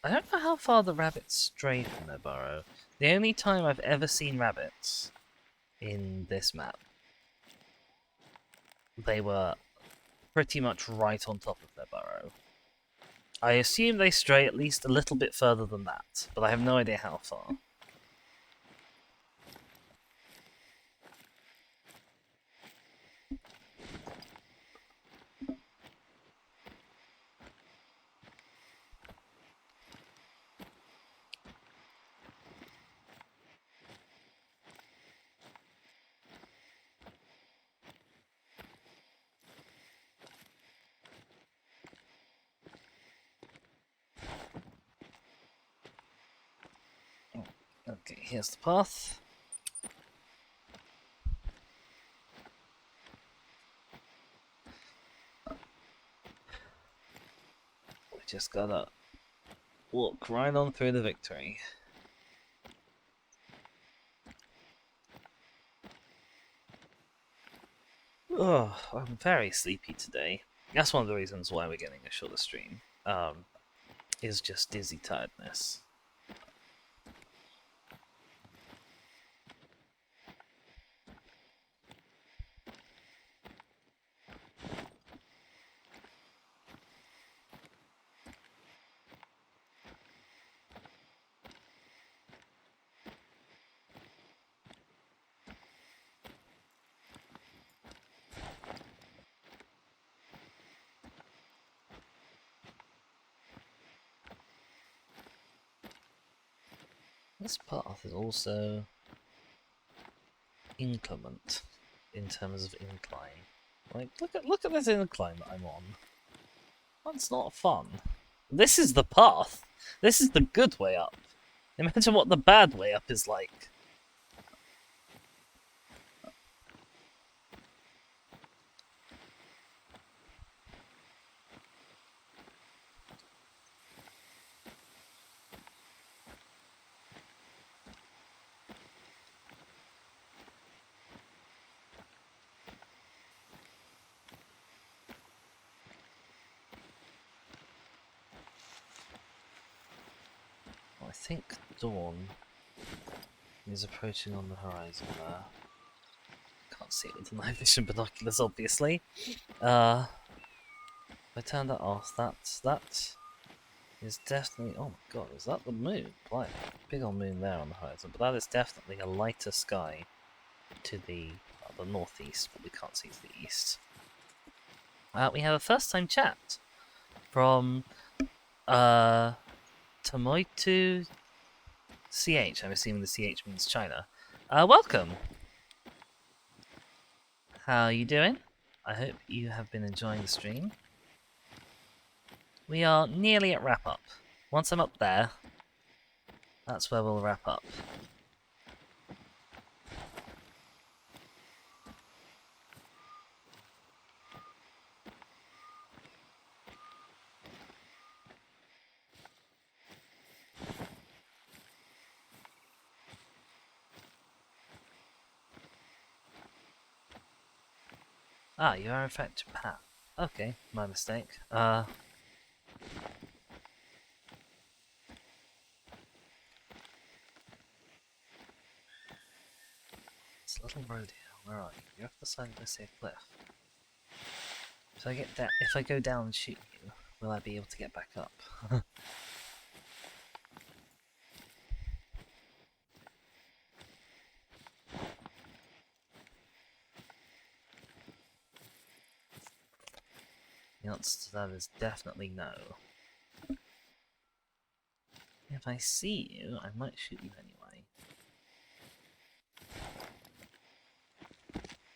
I don't know how far the rabbits stray from their burrow. The only time I've ever seen rabbits in this map, they were pretty much right on top of their burrow. I assume they stray at least a little bit further than that, but I have no idea how far. Okay, here's the path. We just gotta walk right on through the victory. Oh, I'm very sleepy today. That's one of the reasons why we're getting a shorter stream. Is just dizzy tiredness. This path is also inclement in terms of incline. Like, look at this incline that I'm on. That's not fun. This is the path. This is the good way up. Imagine what the bad way up is like. I think dawn is approaching on the horizon there. Can't see it with the night vision binoculars, obviously. I turned that off. That is definitely. Oh my god, is that the moon? Like, big old moon there on the horizon, but that is definitely a lighter sky to the northeast, but we can't see to the east. We have a first-time chat from Tomoitu CH. I'm assuming the CH means China. Welcome. How are you doing? I hope you have been enjoying the stream. We are nearly at wrap-up. Once I'm up there, that's where we'll wrap up. Ah, you are in fact Japan. Okay, my mistake. It's a little road here. Where are you? You're off the side of this here cliff. If I go down and shoot you, will I be able to get back up? The answer to that is definitely no. If I see you, I might shoot you anyway.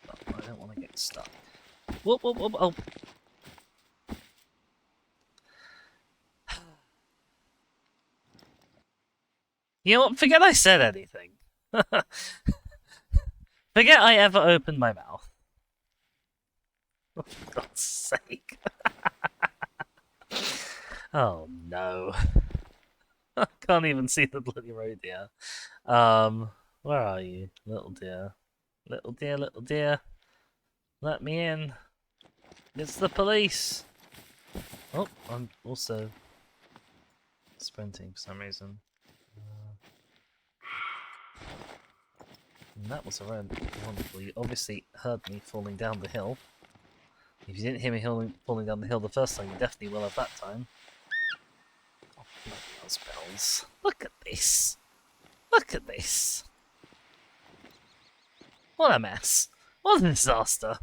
But I don't want to get stuck. Whoop, whoop, whoop, oh! You know what? Forget I said anything. Forget I ever opened my mouth. For God's sake. Oh no. I can't even see the bloody road here. Where are you, little dear? Little dear, little dear. Let me in. It's the police. Oh, I'm also sprinting for some reason. That was a very wonderful. You obviously heard me falling down the hill. If you didn't hear me falling down the hill the first time, you definitely will have that time. those bells. Look at this. Look at this. What a mess. What a disaster.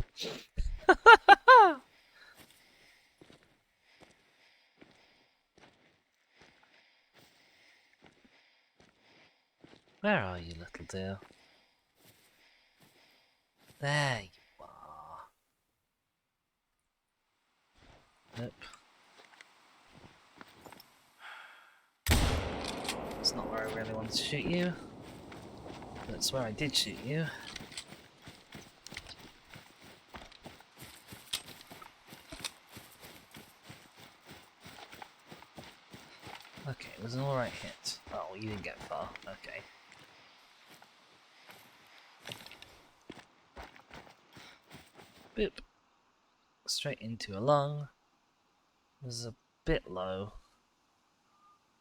Where are you, little dear? There you are. Nope. It's not where I really wanted to shoot you. But it's where I did shoot you. Okay, it was an alright hit. Oh, you didn't get far. Okay. Boop. Straight into a lung. This is a bit low.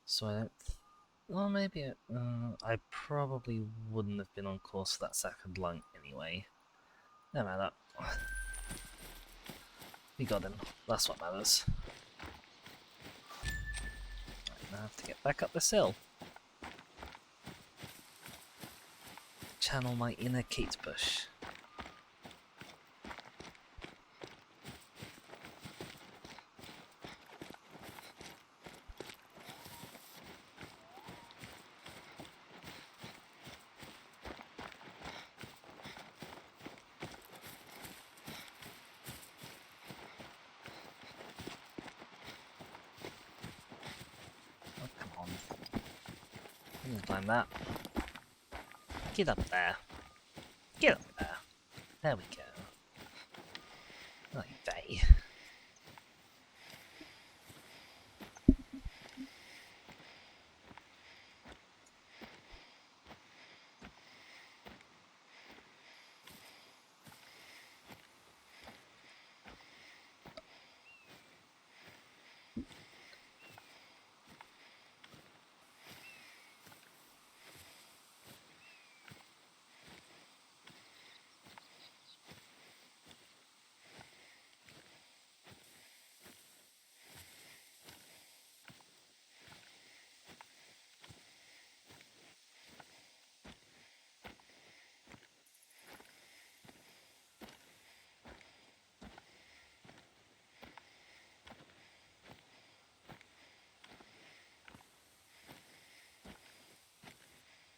So I don't... Well, maybe I probably wouldn't have been on course for that second lung anyway. No matter. We got him. That's what matters. Right, now I have to get back up this hill. Channel my inner Kate Bush. Climb that. Get up there. Get up there. There we go. Like they.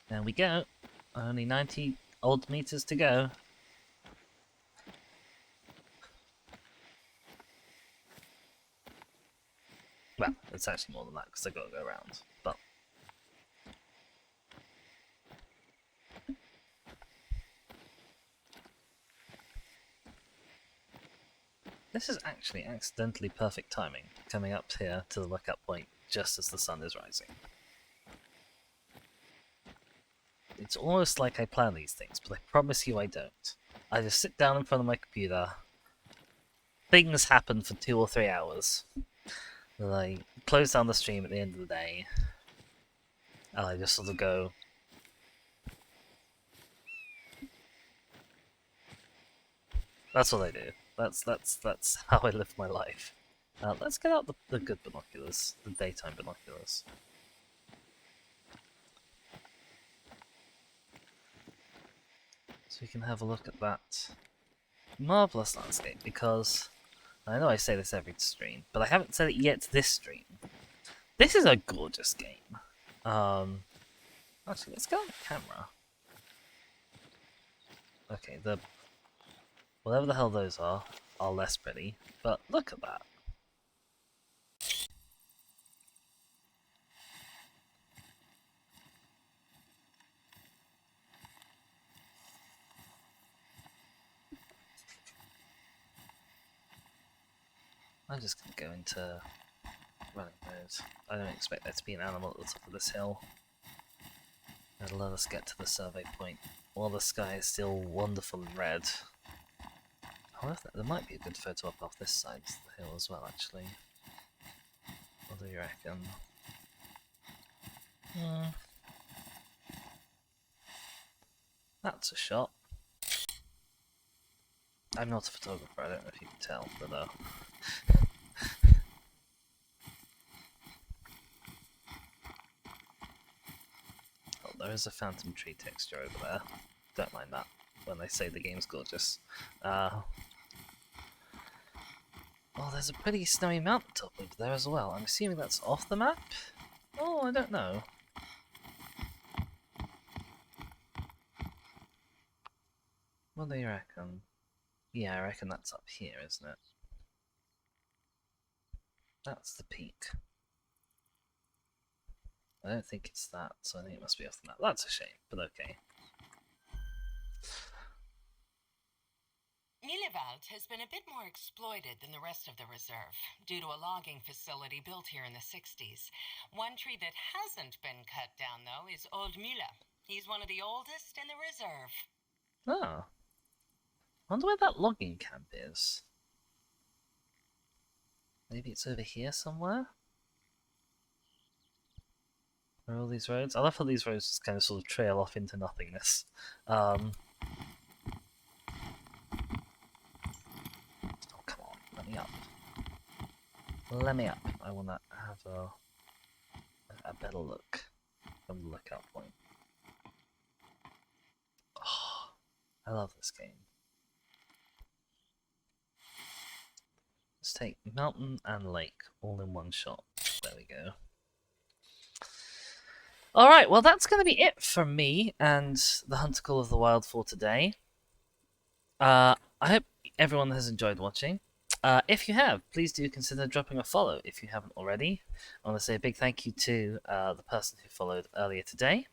There we go. Only 90 odd meters to go. Well, it's actually more than that because I got to go around. But this is actually accidentally perfect timing, coming up here to the lookout point just as the sun is rising. It's almost like I plan these things, but I promise you I don't. I just sit down in front of my computer, things happen for 2 or 3 hours, then I close down the stream at the end of the day, and I just sort of go, that's what I do. That's how I live my life. Let's get out the good binoculars, the daytime binoculars. So we can have a look at that marvellous landscape, because I know I say this every stream, but I haven't said it yet this stream. This is a gorgeous game. Actually, let's go on the camera. Okay, whatever the hell those are less pretty, but look at that. I'm just going to go into running mode. I don't expect there to be an animal at the top of this hill. It'll let us get to the survey point while the sky is still wonderful and red. However, there might be a good photo up off this side of the hill as well, actually. What do you reckon? That's a shot. I'm not a photographer, I don't know if you can tell, but there is a phantom tree texture over there. Don't mind that when they say the game's gorgeous. Oh, there's a pretty snowy mountaintop over there as well. I'm assuming that's off the map? Oh, I don't know. What do you reckon? Yeah, I reckon that's up here, isn't it? That's the peak. I don't think it's that, so I think it must be off the map. That's a shame, but okay. Mullerwald has been a bit more exploited than the rest of the reserve due to a logging facility built here in the 60s. One tree that hasn't been cut down, though, is Old Müller. He's one of the oldest in the reserve. Oh. Wonder where that logging camp is. Maybe it's over here somewhere? Where are all these roads? I love how these roads just kind of sort of trail off into nothingness. Oh, come on, let me up. Let me up. I want to have a better look from the lookout point. Oh, I love this game. Let's take mountain and lake all in one shot. There we go. Alright, well that's going to be it from me and the Hunter Call of the Wild for today. I hope everyone has enjoyed watching. If you have, please do consider dropping a follow if you haven't already. I want to say a big thank you to the person who followed earlier today.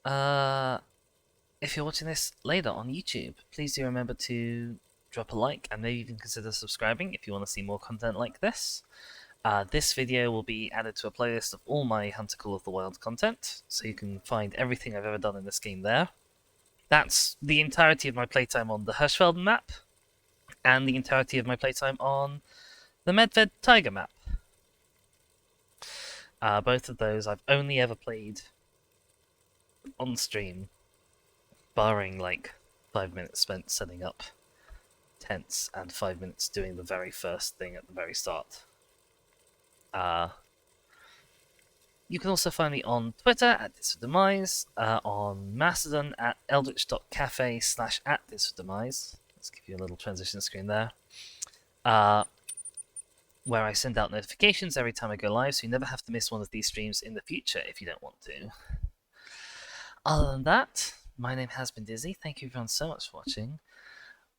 If you're watching this later on YouTube, please do remember to drop a like and maybe even consider subscribing if you want to see more content like this. This video will be added to a playlist of all my Hunter Call of the Wild content, so you can find everything I've ever done in this game there. That's the entirety of my playtime on the Hirschfelden map, and the entirety of my playtime on the Medved Tiger map. Both of those I've only ever played on stream, barring like 5 minutes spent setting up tents and 5 minutes doing the very first thing at the very start. You can also find me on Twitter at @thisfordemise, on Mastodon at eldritch.cafe/@thisfordemise. Let's give you a little transition screen there. Where I send out notifications every time I go live, so you never have to miss one of these streams in the future if you don't want to. Other than that, my name has been Dizzy. Thank you everyone so much for watching.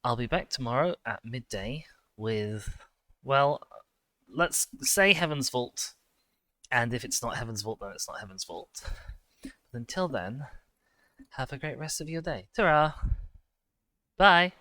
I'll be back tomorrow at midday with, well, let's say Heaven's Vault. And if it's not Heaven's Vault, then it's not Heaven's Vault. But until then, have a great rest of your day. Ta-ra! Bye!